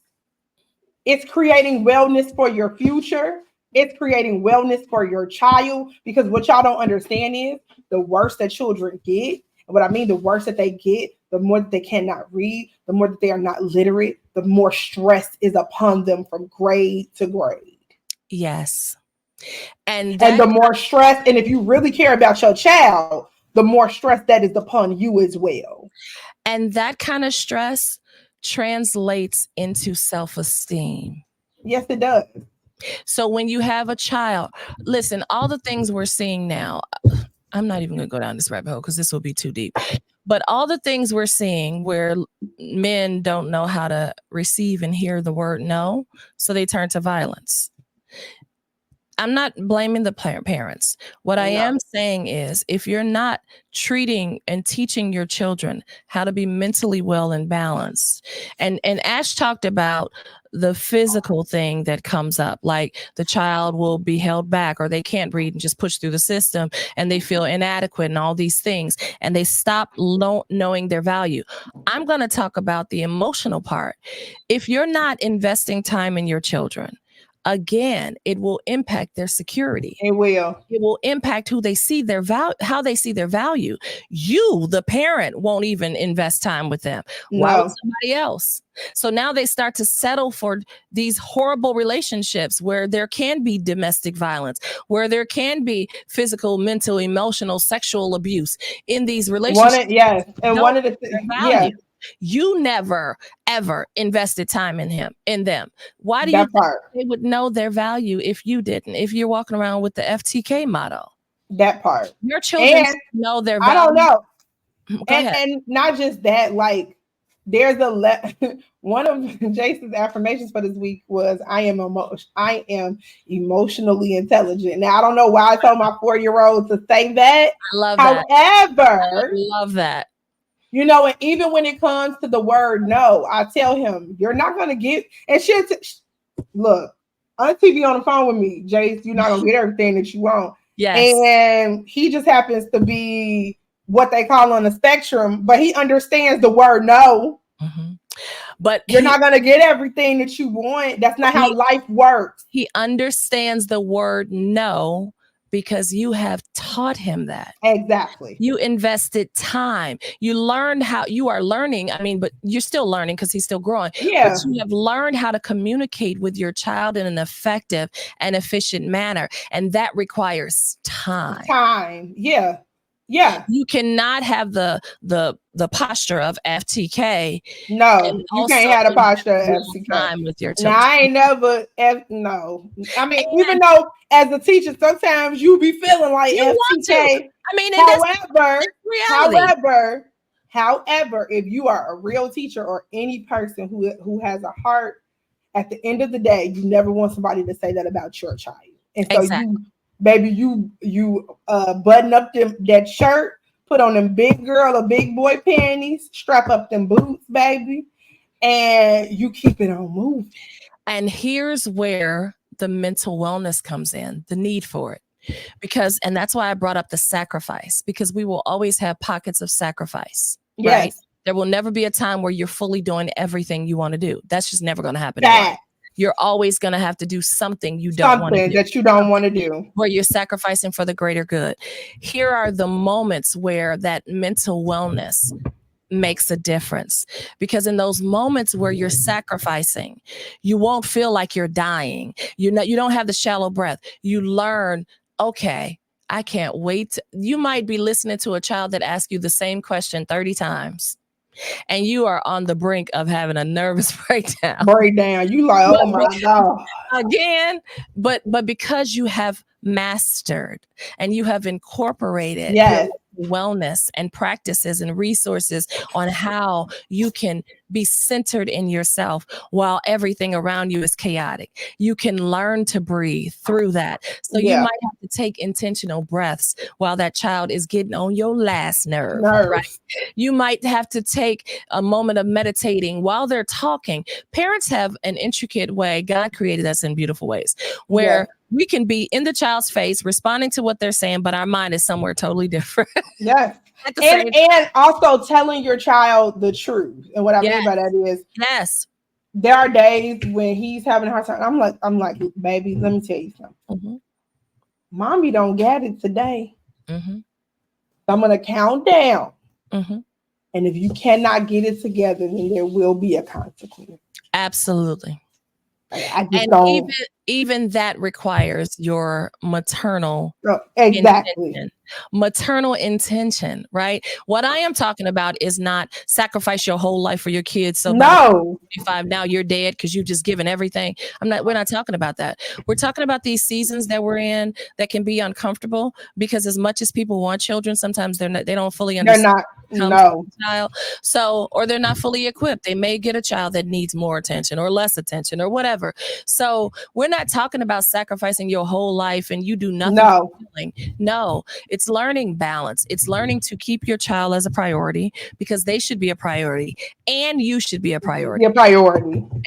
It's creating wellness for your future. It's creating wellness for your child, because what y'all don't understand is the worse that children get. And what I mean, the worse that they get, the more that they cannot read, the more that they are not literate, the more stress is upon them from grade to grade. Yes. And the more stress, and if you really care about your child, the more stress that is upon you as well. And that kind of stress translates into self-esteem. Yes, it does. So when you have a child, listen, all the things we're seeing now, I'm not even going to go down this rabbit hole because this will be too deep. But all the things we're seeing where men don't know how to receive and hear the word no, so they turn to violence. I'm not blaming the parents. What I am saying is, if you're not treating and teaching your children how to be mentally well and balanced, and Ash talked about the physical thing that comes up, like the child will be held back or they can't read and just push through the system and they feel inadequate and all these things, and they stop knowing their value. I'm going to talk about the emotional part. If you're not investing time in your children, again, it will impact their security. It will. It will impact who they see their value, how they see their value. You, the parent, won't even invest time with them. No. Why would somebody else? So now they start to settle for these horrible relationships where there can be domestic violence, where there can be physical, mental, emotional, sexual abuse in these relationships. One of the things, you never ever invested time in them. Why do you think they would know their value if you didn't? If you're walking around with the FTK motto, that part, your children know their value. I don't know. Go ahead. And not just that, like there's one of Jason's affirmations for this week was I am emotionally intelligent. Now I don't know why I told my 4-year-old to say that. I love that. However, I love that. And even when it comes to the word no, I tell him, you're not going to get, and look, Auntie be on the phone with me, Jace, you're not going to get everything that you want. Yes. And he just happens to be what they call on the spectrum, but he understands the word no. Mm-hmm. But you're not going to get everything that you want. That's not how life works. He understands the word no, because you have taught him that. Exactly. You invested time. You learned how you are learning. I mean, but you're still learning because he's still growing. Yeah. But you have learned how to communicate with your child in an effective and efficient manner. And that requires time. Time. Yeah. Yeah. You cannot have the posture of FTK. No, you can't have the posture of FTK. Time with your children. Now, I ain't never, no. I mean, And even though as a teacher, sometimes you be feeling like FTK. I mean, however, if you are a real teacher or any person who has a heart, at the end of the day, you never want somebody to say that about your child. And so you button up that shirt, put on them big girl or big boy panties, strap up them boots, baby, and you keep it on moving. And here's where the mental wellness comes in, the need for it. And that's why I brought up the sacrifice, because we will always have pockets of sacrifice, right? Yes. There will never be a time where you're fully doing everything you want to do. That's just never going to happen. You're always going to have to do something you don't want to do. That you don't want to do. Where you're sacrificing for the greater good. Here are the moments where that mental wellness makes a difference, because in those moments where you're sacrificing, you won't feel like you're dying. You don't have the shallow breath. You learn, okay, I can't wait. You might be listening to a child that asks you the same question 30 times. And you are on the brink of having a nervous breakdown. You like, oh my God. Again, but because you have mastered and you have incorporated wellness and practices and resources on how you can be centered in yourself while everything around you is chaotic. You can learn to breathe through that. So you might have to take intentional breaths while that child is getting on your last nerve. Right? You might have to take a moment of meditating while they're talking. Parents have an intricate way. God created us in beautiful ways where we can be in the child's face responding to what they're saying, but our mind is somewhere totally different. Yes. And also telling your child the truth. And what I mean by that is, there are days when he's having a hard time. I'm like, baby, let me tell you something. Mm-hmm. Mommy don't get it today. Mm-hmm. I'm going to count down. Mm-hmm. And if you cannot get it together, then there will be a consequence. Absolutely. I just don't. Even that requires your maternal intention. Maternal intention, right? What I am talking about is not sacrifice your whole life for your kids. So no, 25 now you're dead because you've just given everything. We're not talking about that. We're talking about these seasons that we're in that can be uncomfortable, because as much as people want children, sometimes they don't fully understand. They're not. Child. So, or they're not fully equipped. They may get a child that needs more attention or less attention or whatever. So we're not talking about sacrificing your whole life and you do nothing. No, it's learning balance. It's learning to keep your child as a priority, because they should be a priority and you should be a priority. And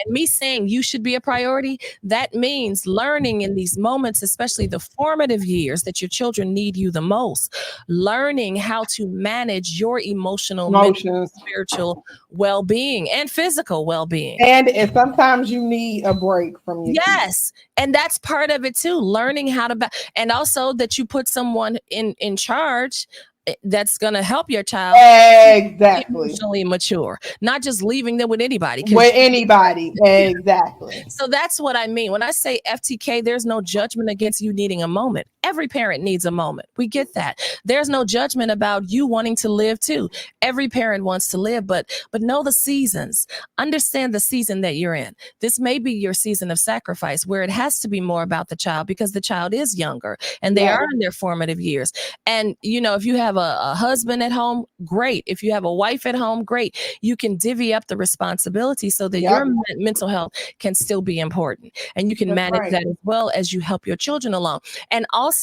me saying you should be a priority, that means learning in these moments, especially the formative years that your children need you the most, learning how to manage your emotional, mental, spiritual well-being and physical well-being. And sometimes you need a break from your kids. And that's part of it too, learning how to and also that you put someone in charge that's going to help your child emotionally mature, not just leaving them with anybody. Exactly. So that's what I mean when I say FTK. There's no judgment against you needing a moment. Every parent needs a moment. We get that. There's no judgment about you wanting to live too. Every parent wants to live, but know the seasons. Understand the season that you're in. This may be your season of sacrifice, where it has to be more about the child, because the child is younger and they are in their formative years. And if you have a husband at home, great. If you have a wife at home, great. You can divvy up the responsibility so that your mental health can still be important, and you can manage that as well as you help your children along. And also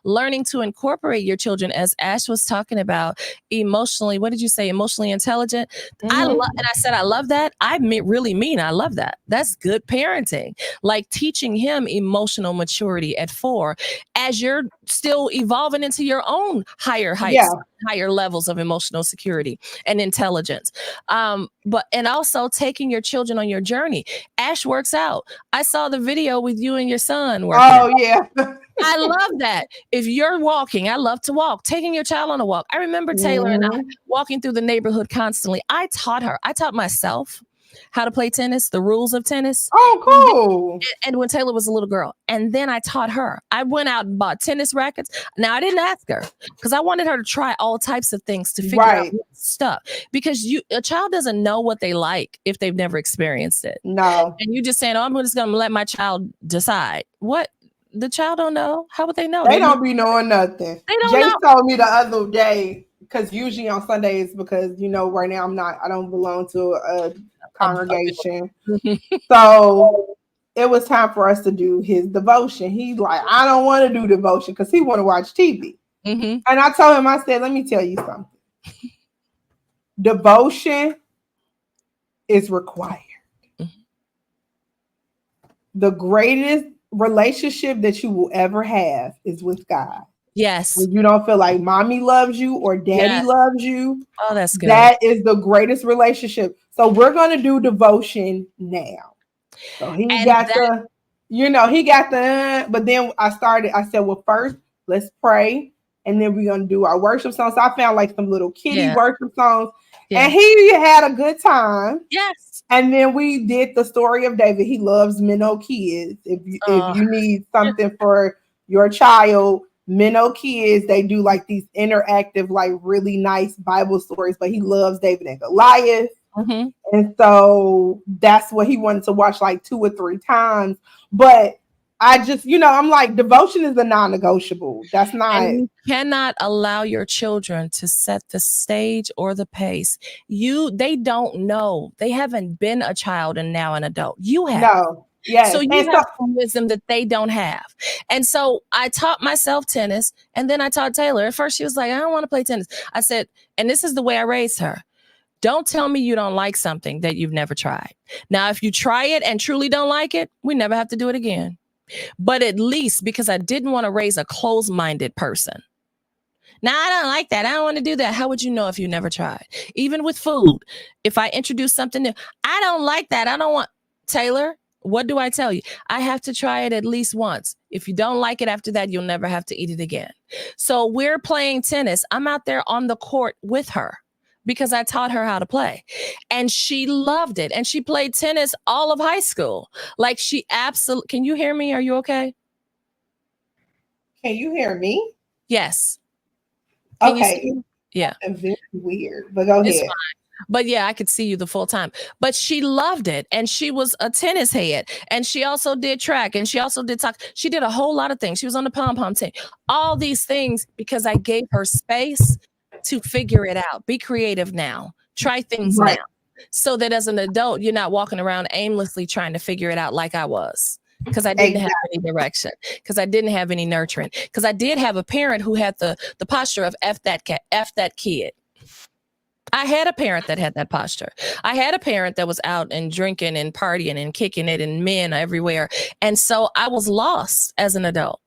learning to incorporate your children, as Ash was talking about, emotionally. What did you say? Emotionally intelligent. Mm-hmm. I love that. I really mean I love that. That's good parenting. Like teaching him emotional maturity at 4, as you're still evolving into your own higher heights, higher levels of emotional security and intelligence. And also taking your children on your journey. Ash works out. I saw the video with you and your son working out. Yeah. I love that. If you're walking, I love to walk, taking your child on a walk. I remember Taylor and I walking through the neighborhood constantly. I taught myself how to play tennis, the rules of tennis. Oh, cool. And when Taylor was a little girl, and then I taught her. I went out and bought tennis rackets. Now I didn't ask her because I wanted her to try all types of things to figure out stuff, because a child doesn't know what they like if they've never experienced it. No. And you just saying, oh, I'm just going to let my child decide. What? The child don't know. How would they know? They don't be knowing nothing. They don't Jay know. told me the other day, because usually on Sundays, because right now I don't belong to a congregation. So it was time for us to do his devotion. He's like, I don't want to do devotion because he want to watch TV. And I told him, I said, let me tell you something. Devotion is required. The greatest relationship that you will ever have is with God. Yes. When you don't feel like mommy loves you or daddy loves you. Oh, that's good. That is the greatest relationship. So we're going to do devotion now. So he got the, but then I said, well, first let's pray. And then we're going to do our worship songs. So I found like some little kiddie worship songs. And he had a good time. Yes. And then we did the story of David. He loves minnow kids. If you need something for your child, minnow kids, they do like these interactive, like really nice Bible stories. But he loves David and Goliath. And so that's what he wanted to watch like 2 or 3 times. But I just, I'm like, devotion is a non-negotiable. That's not. And you cannot allow your children to set the stage or the pace. They don't know. They haven't been a child and now an adult. You have. No. Yes. So you have some wisdom that they don't have. And so I taught myself tennis, and then I taught Taylor. At first she was like, I don't want to play tennis. I said, and this is the way I raised her. Don't tell me you don't like something that you've never tried. Now, if you try it and truly don't like it, we never have to do it again. But at least, because I didn't want to raise a closed-minded person. Now, I don't like that. I don't want to do that. How would you know if you never tried? Even with food, if I introduce something new, I don't like that. I don't want. Taylor, what do I tell you? I have to try it at least once. If you don't like it after that, you'll never have to eat it again. So we're playing tennis. I'm out there on the court with her, because I taught her how to play, and she loved it. And she played tennis all of high school. Like she absolutely, can you hear me? Are you okay? Can you hear me? Yes. Okay. Yeah. Very weird, but go ahead. But yeah, I could see you the full time. But she loved it. And she was a tennis head. And she also did track. And she also did talk. She did a whole lot of things. She was on the pom-pom team. All these things because I gave her space to figure it out. Be creative now. Try things now. So that as an adult, you're not walking around aimlessly trying to figure it out like I was. Because I didn't have any direction. Because I didn't have any nurturing. Because I did have a parent who had the posture of F that kid. I had a parent that had that posture. I had a parent that was out and drinking and partying and kicking it and men everywhere. And so I was lost as an adult.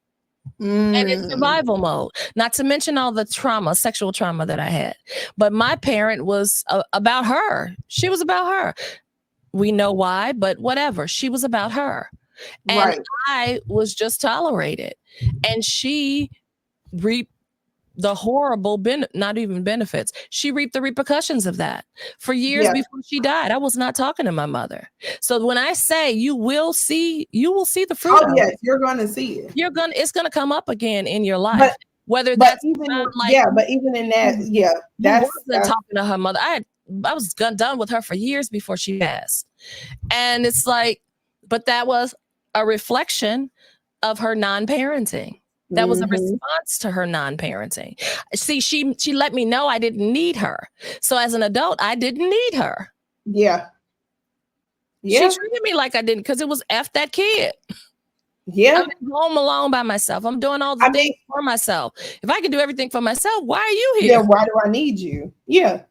And in survival mode, not to mention all the trauma, sexual trauma that I had. But my parent was about her. She was about her. We know why, but whatever. She was about her. And I was just tolerated. And she reaped the horrible, not even benefits. She reaped the repercussions of that for years before she died. I was not talking to my mother. So when I say you will see the fruit. Oh yes, you're going to see it. It's going to come up again in your life. But, whether that's even but even in that, that's talking to her mother. I was done with her for years before she passed. And it's like, but that was a reflection of her non-parenting. That was a response to her non-parenting. See, she let me know I didn't need her. So as an adult, I didn't need her. Yeah. She treated me like I didn't, because it was F that kid. Yeah. I'm home alone by myself. I'm doing all the things for myself. If I can do everything for myself, why are you here? Then why do I need you? Yeah.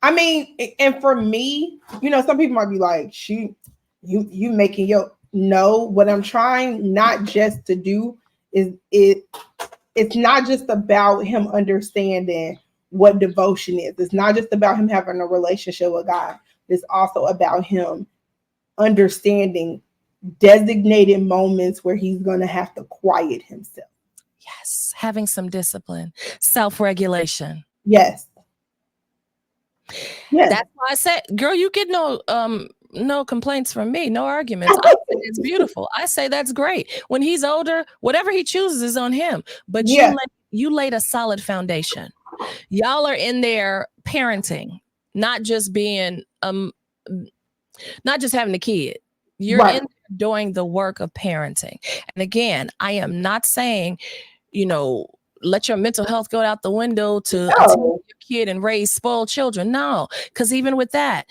I mean, and for me, some people might be like, you making no, what I'm trying not just to do is it's not just about him understanding what devotion is. It's not just about him having a relationship with God. It's also about him understanding designated moments where he's going to have to quiet himself. Yes, having some discipline, self-regulation. Yes. Yes. That's why I said, girl, you get no complaints from me, no arguments. I say it's beautiful. I say that's great. When he's older, whatever he chooses is on him. But Yeah. you laid a solid foundation. Y'all are in there parenting, not just being not just having a kid. You're Right. in there doing the work of parenting. And again, I am not saying, you know, let your mental health go out the window to attend your kid and raise spoiled children. No, because even with that,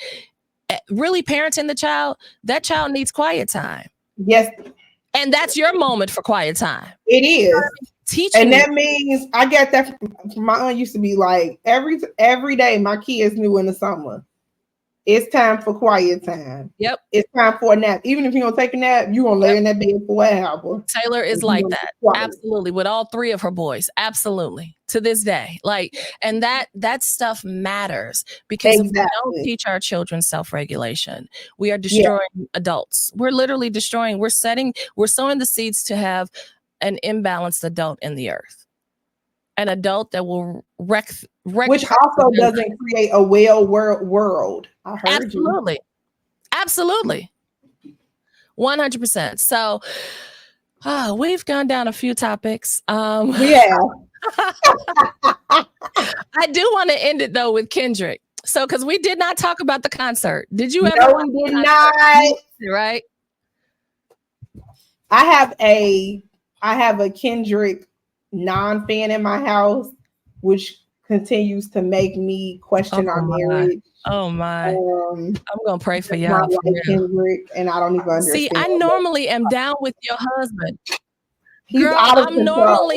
really parenting the child, that child needs quiet time. Yes. And that's your moment for quiet time. It is. Teaching. And that means I get that from my aunt used to be like, every day my kids knew in the summer, it's time for quiet time. Yep. It's time for a nap. Even if you're going to take a nap, you're going to lay in that bed for an hour. Taylor is like that. Absolutely. With all three of her boys. Absolutely. To this day. Like, and that stuff matters because if we don't teach our children self-regulation, we are destroying adults. We're literally destroying, we're sowing the seeds to have an imbalanced adult in the earth. An adult that will wreck which also doesn't create a well world. I heard absolutely. you. Absolutely. 100%. So we've gone down a few topics. Yeah. I do want to end it though with Kendrick. So because we did not talk about the concert. Did you ever? No, we did not. Right. I have a Kendrick non-fan in my house, which continues to make me question our marriage. Oh my! I'm gonna pray for y'all. Not like Kendrick, and I don't even understand. See, I normally am down with your husband. He's out of control.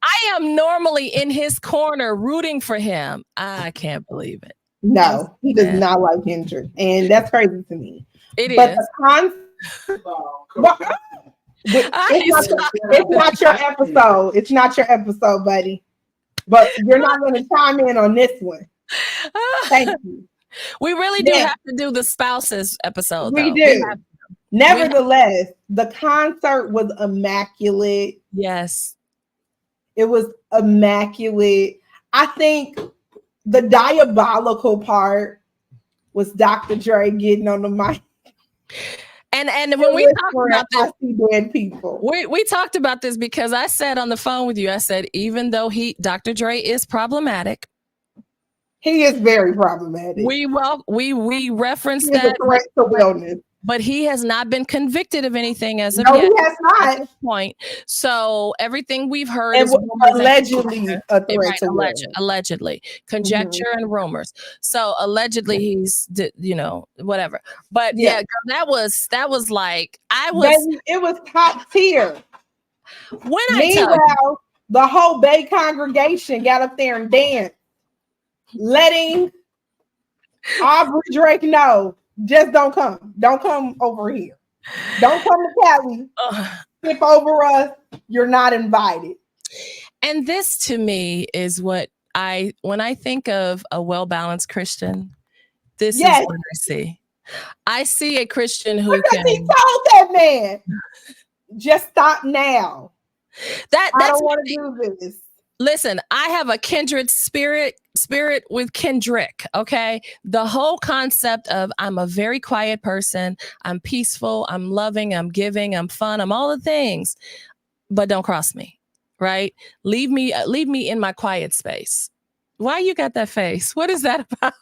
I am normally in his corner rooting for him. I can't believe it. No, he does not like Kendrick, and that's crazy to me. It but is. The it's not your episode. It's not your episode, buddy. But you're not going to chime in on this one. Thank you. We really do have to do the spouses episode. We do. Nevertheless, the concert was immaculate. Yes. It was immaculate. I think the diabolical part was Dr. Dre getting on the mic. And when we talked about this, I see dead people. We talked about this because I said on the phone with you, I said, even though Dr. Dre is problematic. He is very problematic. We referenced that. A threat to wellness. But he has not been convicted of anything as of yet. No, he has not. At this point. So everything we've heard is allegedly a threat right, to wellness. Allegedly. Conjecture and rumors. So allegedly he's, whatever. But yeah that was like, it was top tier. Meanwhile, the whole Bay congregation got up there and danced, letting Aubrey Drake know, just don't come over here. Don't come to Cali. Skip over us. You're not invited. And this to me is what when I think of a well-balanced Christian, this is what I see. I see a Christian who he told that man, just stop now. That's I don't want to do this. Listen, I have a kindred spirit with Kendrick, okay? The whole concept of I'm a very quiet person, I'm peaceful, I'm loving, I'm giving, I'm fun, I'm all the things, but don't cross me, right? Leave me in my quiet space. Why you got that face? What is that about?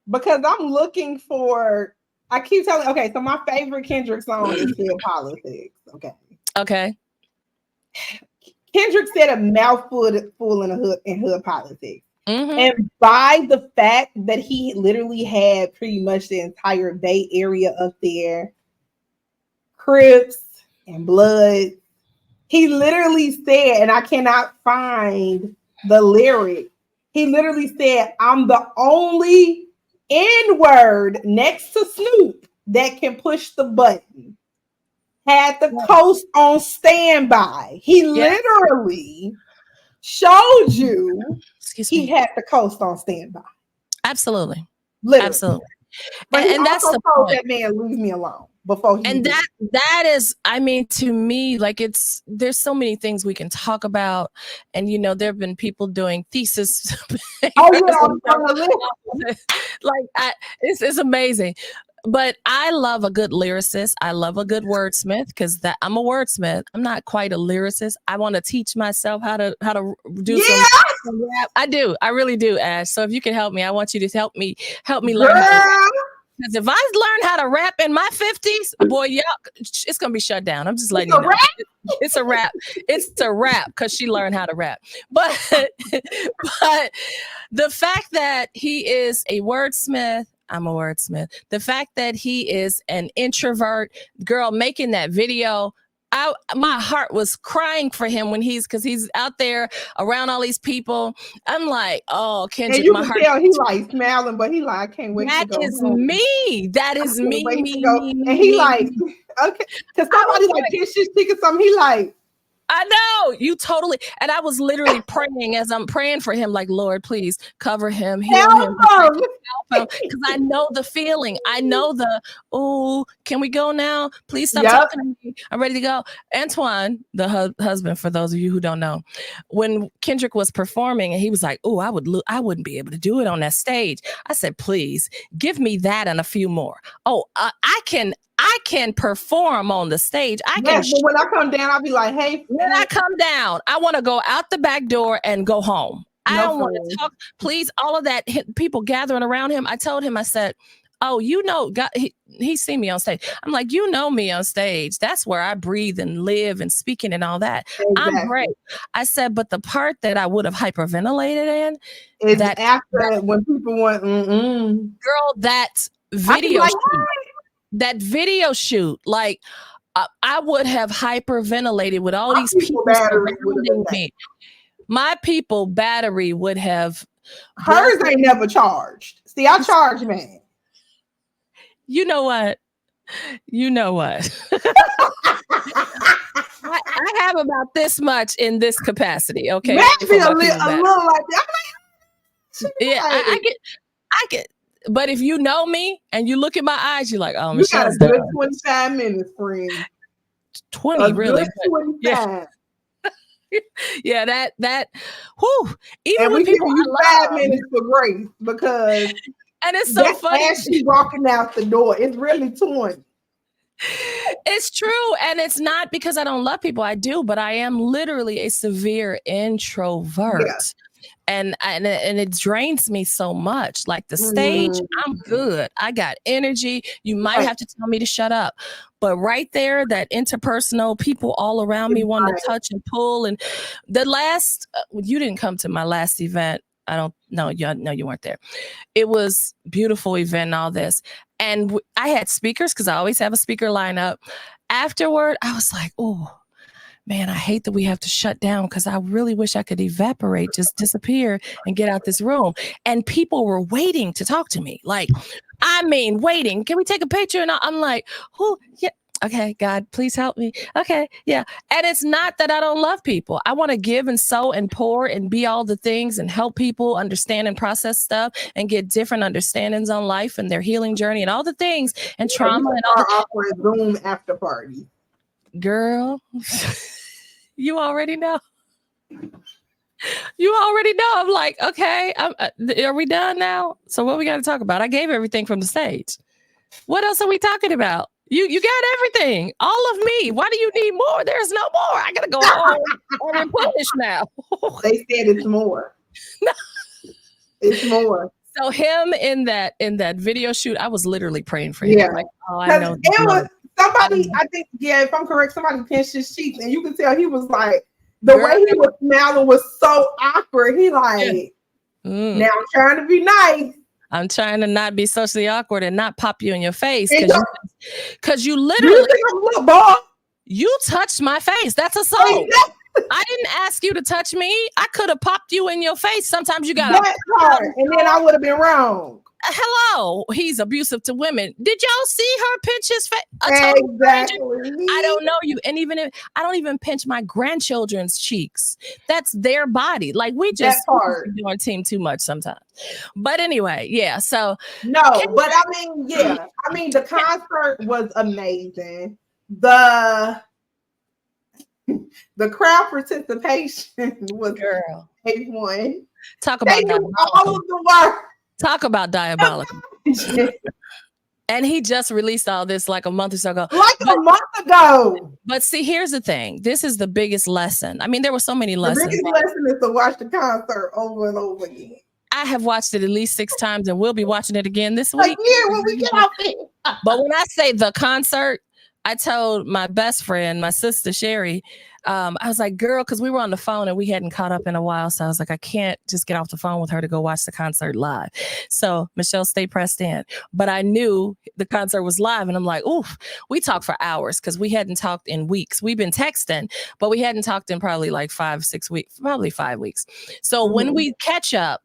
Because I'm looking for, I keep telling, okay, so my favorite Kendrick song is Still Politics, okay? Okay. Kendrick said a mouthful in hood politics. Mm-hmm. And by the fact that he literally had pretty much the entire Bay Area up there, Crips and Blood, he literally said, and I cannot find the lyric, he literally said, I'm the only N-word next to Snoop that can push the button. had the coast on standby. He literally showed you he had the coast on standby. Absolutely. Literally. Absolutely. But and he that's also the told point. that man, leave me alone before he And did. that is, I mean, to me, like, there's so many things we can talk about. And, you know, there have been people doing thesis. Like, it's amazing. But I love a good lyricist. I love a good wordsmith, because I'm a wordsmith. I'm not quite a lyricist. I want to teach myself how to do some rap. I do. I really do, Ash. So if you can help me, I want you to help me learn how to rap. Because if I learn how to rap in my 50s, boy, yeah, it's going to be shut down. I'm just letting you know. It's a rap. It's a rap because she learned how to rap. But the fact that he is a wordsmith, I'm a wordsmith. The fact that he is an introvert, girl, making that video, my heart was crying for him because he's out there around all these people. I'm like, oh, Kendrick, and you can tell he like smiling, but he like, I can't wait to go home. Me. That is me. And he like, okay, because somebody like kiss his cheek or something. He like, I know, you totally. And I was literally praying as I'm praying for him, like, Lord, please cover him, heal him. Because I know the feeling. I know oh, can we go now? Please stop talking to me. I'm ready to go. Antoine, the husband, for those of you who don't know, when Kendrick was performing and he was like, oh, I wouldn't be able to do it on that stage. I said, please give me that and a few more. Oh, I can perform on the stage. But when I come down, I'll be like, hey. When I come down, I want to go out the back door and go home. I don't want to talk. Please, all of that, people gathering around him. I told him, I said, oh, you know, God, he's seen me on stage. I'm like, you know me on stage. That's where I breathe and live and speaking and all that. Exactly. I'm great. I said, but the part that I would have hyperventilated in is after when people went, girl, that video shoot. That video shoot, like, I would have hyperventilated with all these people surrounding me. My people battery would have. Hers ain't never charged. See, I charge, man. You know what? I have about this much in this capacity. Okay, maybe a little like that. Yeah, I get. But if you know me and you look at my eyes, you're like, oh, you got a good 25 minutes, friend. 20, really. Yeah. Yeah, that. Whew. Even when people, you 5 minutes for grace because. And it's so funny. As she's walking out the door, it's really 20. It's true. And it's not because I don't love people. I do, but I am literally a severe introvert. Yeah. And it drains me so much. Like the stage, I'm good. I got energy. You might have to tell me to shut up. But right there, that interpersonal, people all around me want to touch and pull. And the last, you didn't come to my last event. I don't know. No, you weren't there. It was beautiful event and all this. And I had speakers because I always have a speaker lineup. Afterward, I was like, oh, man, I hate that we have to shut down because I really wish I could evaporate, just disappear and get out this room. And people were waiting to talk to me. Like, I mean, waiting. Can we take a picture? And I'm like, who? Yeah. Okay, God, please help me. Okay, yeah. And it's not that I don't love people. I want to give and sow and pour and be all the things and help people understand and process stuff and get different understandings on life and their healing journey and all the things and trauma and all the Zoom after party. Girl, you already know. You already know. I'm like, okay, are we done now? So what we got to talk about? I gave everything from the stage. What else are we talking about? You got everything, all of me. Why do you need more? There's no more. I gotta go home and replenish now. They said it's more. No. It's more. So him in that video shoot, I was literally praying for him. Yeah. Like, oh, I know. It was somebody. I think, yeah, if I'm correct, somebody pinched his cheeks, and you can tell he was like the way he was smiling was so awkward. He like, now I'm trying to be nice. I'm trying to not be socially awkward and not pop you in your face because you literally you touched my face. That's assault. I didn't ask you to touch me. I could have popped you in your face. Sometimes you got that part, and then I would have been wrong. hello, he's abusive to women. Did y'all see her pinch his face? Exactly. I don't know you. And even if I don't even pinch my grandchildren's cheeks, that's their body. Like we just do our team too much sometimes. But anyway, yeah. So no, but I mean, yeah. I mean, the concert was amazing. The crowd participation was A1. Talk about all of the work. Talk about diabolical. And he just released all this like a month or so ago. A month ago. But see, here's the thing. This is the biggest lesson. I mean, there were so many lessons. The biggest lesson is to watch the concert over and over again. I have watched it at least 6 times and we'll be watching it again this week. Yeah, when we get out there. But when I say the concert, I told my best friend, my sister, Sherry, I was like, girl, because we were on the phone and we hadn't caught up in a while. So I was like, I can't just get off the phone with her to go watch the concert live. So Michelle, stay pressed in. But I knew the concert was live. And I'm like, oof, we talked for hours because we hadn't talked in weeks. We've been texting, but we hadn't talked in probably like 5-6 weeks, probably 5 weeks. So when we catch up,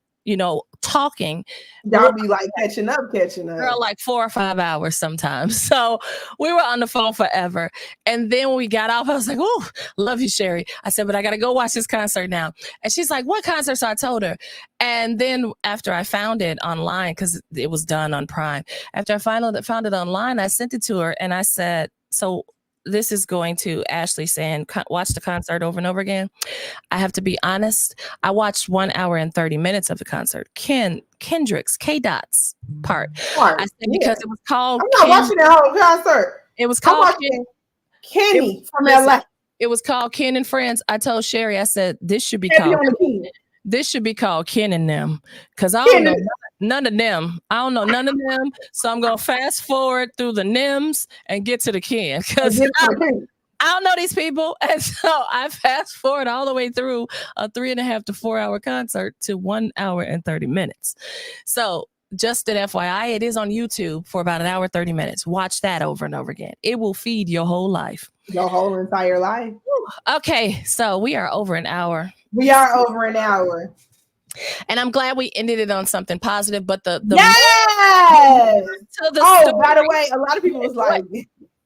talking, y'all be like catching up, girl, like 4 or 5 hours sometimes. So we were on the phone forever. And then when we got off, I was like, oh, love you, Sherry. I said, but I got to go watch this concert now. And she's like, what concert? So I told her. And then after I found it online, because it was done on Prime, after I found it online, I sent it to her and I said, so this is going to Ashley saying, watch the concert over and over again. I have to be honest. I watched 1 hour and 30 minutes of the concert. Kendrick's K-Dot's part. I said because it was called. I'm not watching the whole concert. It was called Kenny from LA. It was called Ken and Friends. I told Sherry, I said, this should be called Ken and them. Because I don't know none of them. I don't know none of them. So I'm going to fast forward through the Nims and get to the Ken. Because I don't know these people. And so I fast forward all the way through a 3.5 to 4 hour concert to 1 hour and 30 minutes. So just an FYI, it is on YouTube for about 1 hour, 30 minutes. Watch that over and over again. It will feed your whole life. Your whole entire life. Okay. So we are over an hour. We are over an hour. And I'm glad we ended it on something positive, but the yes. By the way, a lot of people was like,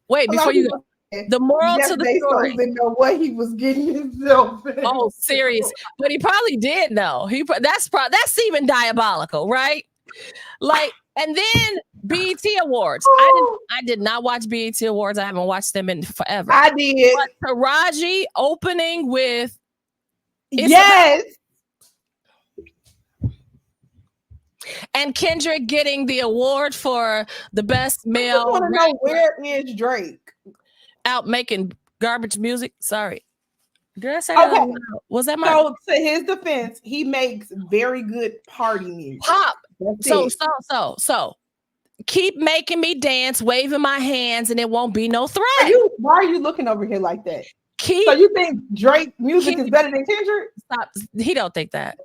wait, before you go, the moral to the story. Didn't know what he was getting himself in. Oh, serious. But he probably did know. That's even diabolical, right? Like, and then BET Awards. I did not watch BET Awards. I haven't watched them in forever. I did. But Taraji opening with yes. And Kendrick getting the award for the best male. I want to know, where is Drake? Out making garbage music. Sorry. Did I say that? Was that my? So to his defense, he makes very good party music. Pop. So keep making me dance, waving my hands, and it won't be no threat. Why are you looking over here like that? So you think Drake music is better than Kendrick? Stop. He don't think that.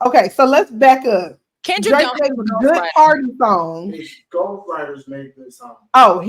Okay, so let's back up. Kendrick Drake makes good party songs. Ghostwriters make good songs. Oh,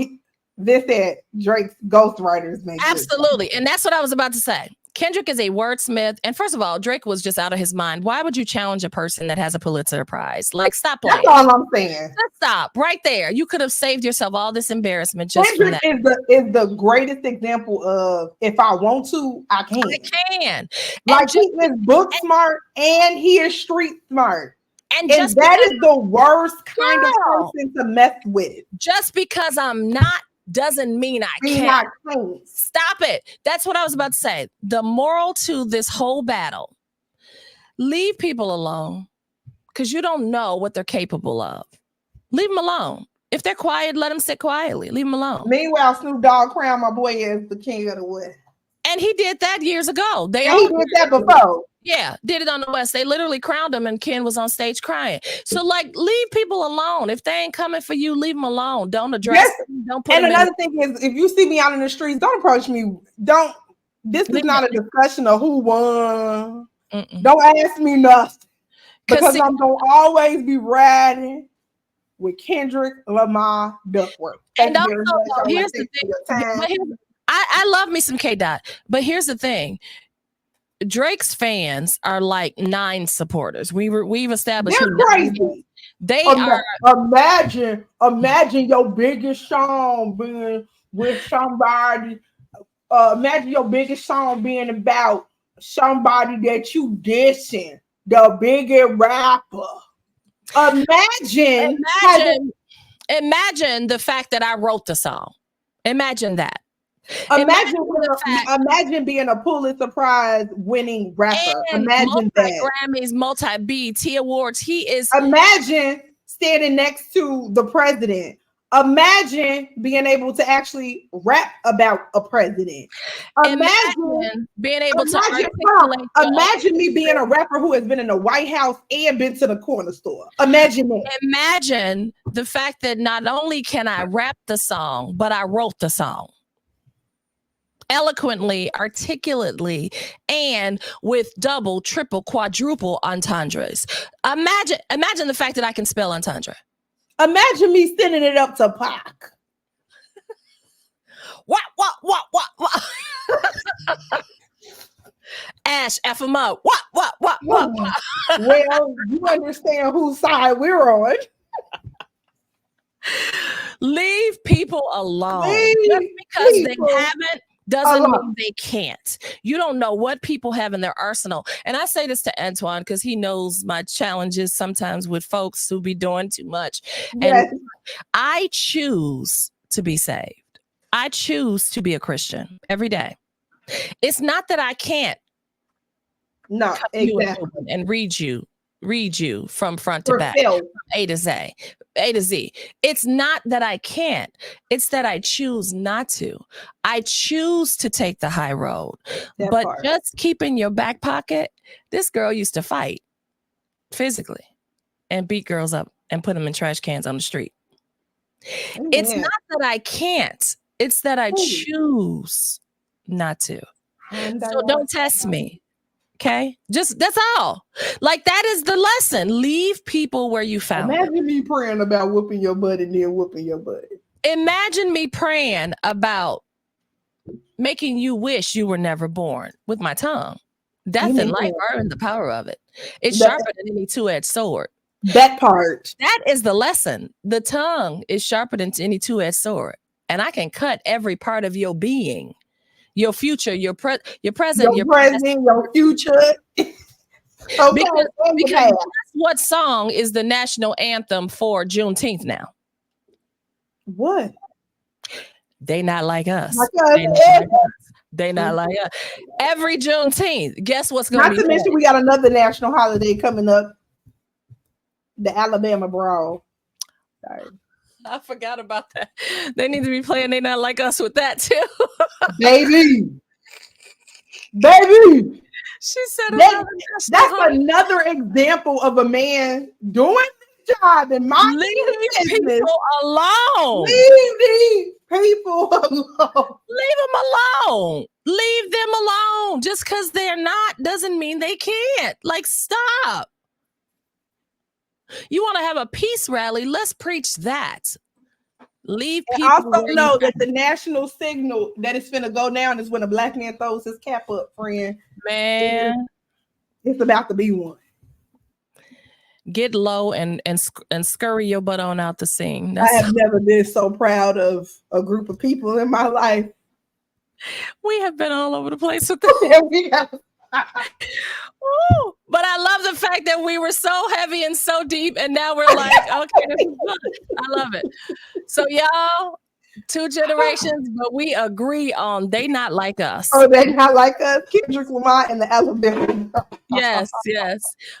this said Drake's ghostwriters make absolutely, and that's what I was about to say. Kendrick is a wordsmith, and first of all, Drake was just out of his mind. Why would you challenge a person that has a Pulitzer Prize? Like, stop playing. That's all I'm saying. Stop right there. You could have saved yourself all this embarrassment just Kendrick for that. Is the greatest example of if I want to, I can. I can. Like, he is book smart and he is street smart. And that is the worst kind of person to mess with. Just because I'm not doesn't mean I can't. Stop it. That's what I was about to say. The moral to this whole battle: leave people alone because you don't know what they're capable of. Leave them alone. If they're quiet, let them sit quietly. Leave them alone. Meanwhile, Snoop Dogg crowned my boy as the king of the West. And he did that years ago. He did that before. Yeah, did it on the West. They literally crowned him and Ken was on stage crying. So, like, leave people alone. If they ain't coming for you, leave them alone. Don't address them. Don't put them in. And another thing is, if you see me out in the streets, don't approach me. This is not a discussion of who won. Don't ask me nothing. Because I'm going to always be riding with Kendrick Lamar Duckworth. And also, here's the thing. I love me some K-Dot. But here's the thing. Drake's fans are like 9 supporters. We've established they're crazy. They are. Imagine your biggest song being with somebody. Imagine your biggest song being about somebody that you dissing, the biggest rapper. Imagine Imagine the fact that I wrote the song. Imagine that. Imagine being a Pulitzer Prize winning rapper. And Imagine that. Grammys, multi BET awards. He is. Imagine standing next to the president. Imagine being able to actually rap about a president. Imagine being able to articulate. Imagine me being a rapper who has been in the White House and been to the corner store. Imagine that. Imagine the fact that not only can I rap the song, but I wrote the song eloquently, articulately, and with double, triple, quadruple entendres. Imagine the fact that I can spell entendre. Imagine me sending it up to Pac. What? Ash, F him up. What? Well, you understand whose side we're on. Leave people alone. Just because they haven't doesn't mean they can't. You don't know what people have in their arsenal. And I say this to Antoine because he knows my challenges sometimes with folks who be doing too much. Yes. And I choose to be saved. I choose to be a Christian every day. It's not that I can't. No, exactly. And read you from front to back, from A to Z. It's not that I can't. It's that I choose not to. I choose to take the high road. But just keep in your back pocket, this girl used to fight physically and beat girls up and put them in trash cans on the street. Amen. It's not that I can't. It's that I choose not to. So don't test me. Okay, just that's all. Like that is the lesson. Leave people where you found them. Imagine me praying about whooping your butt and then whooping your butt. Imagine me praying about making you wish you were never born with my tongue. Death and life are in the power of it. It's sharper than any two-edged sword. That part. That is the lesson. The tongue is sharper than any two-edged sword, and I can cut every part of your being. Your future, your present, your future. Okay, because guess what song is the national anthem for Juneteenth now? What? They not like us. They not like us. Every Juneteenth, guess what's going to be? Not to mention we got another national holiday coming up, the Alabama Brawl. Sorry. I forgot about that. They need to be playing They Not Like Us with that too. Baby. She said that's another example of a man doing his job and minding his business. People alone. Leave these people alone. Leave them alone. Leave them alone. Just because they're not doesn't mean they can't. Like, stop. You want to have a peace rally? Let's preach that. Leave people. And also know that the national signal that it's finna go down is when a black man throws his cap up, friend. Man, it's about to be one. Get low and scurry your butt on out the scene. I have never been so proud of a group of people in my life. We have been all over the place with this. Ooh, but I love the fact that we were so heavy and so deep, and now we're like, okay, this is fun. I love it. So y'all, 2 generations, but we agree on they not like us. Oh, they not like us. Kendrick Lamar and the Alabama. Yes.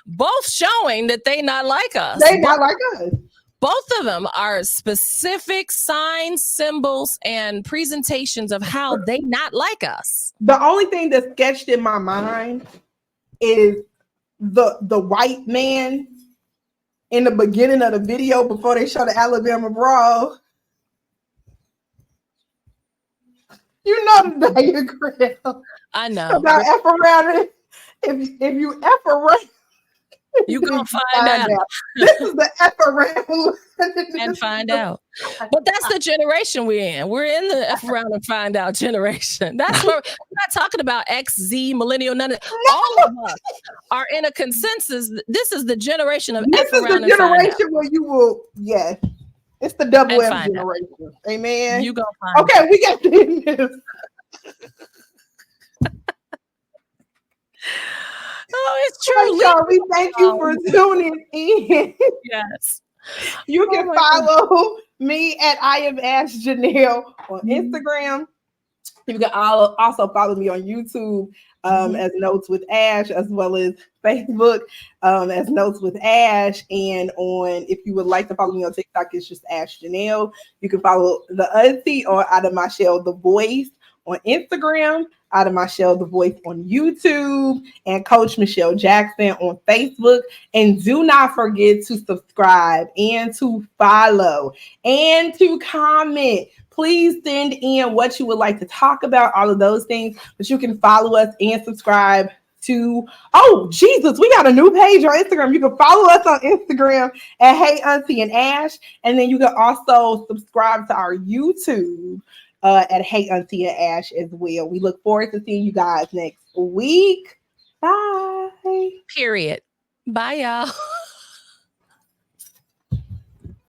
Both showing that they not like us. They not like us. Both of them are specific signs, symbols, and presentations of how they not like us. The only thing that's sketched in my mind is the white man in the beginning of the video before they show the Alabama Brawl. You know the diagram. I know. About F around it. If you F around, You gonna find out. This is the F around And find out. But that's the generation we're in. We're in the F around and find out generation. That's where we're not talking about X, Z, millennial, none of all of us are in a consensus. This is the generation of this F is around the and find out. generation where you will, yes. It's the double And F find generation. Amen. You gonna find Okay, we got this. Oh, it's true. Right, y'all, we thank you for tuning in. Yes. You can my follow me at iamashjanelle on Instagram. You can also follow me on YouTube as Notes with Ash, as well as Facebook as Notes with Ash. And if you would like to follow me on TikTok, it's just Ash Janelle. You can follow the auntie or Out of My Shell, the voice on Instagram, Out of My Shell, the voice on YouTube, and Coach Michelle Jackson on Facebook. And do not forget to subscribe and to follow and to comment. Please send in what you would like to talk about, all of those things. But you can follow us and subscribe to, oh, Jesus, we got a new page on Instagram. You can follow us on Instagram at Hey Aunty and Ash. And then you can also subscribe to our YouTube at Hey Aunty and Ash as well. We look forward to seeing you guys next week. Bye. Period. Bye, y'all.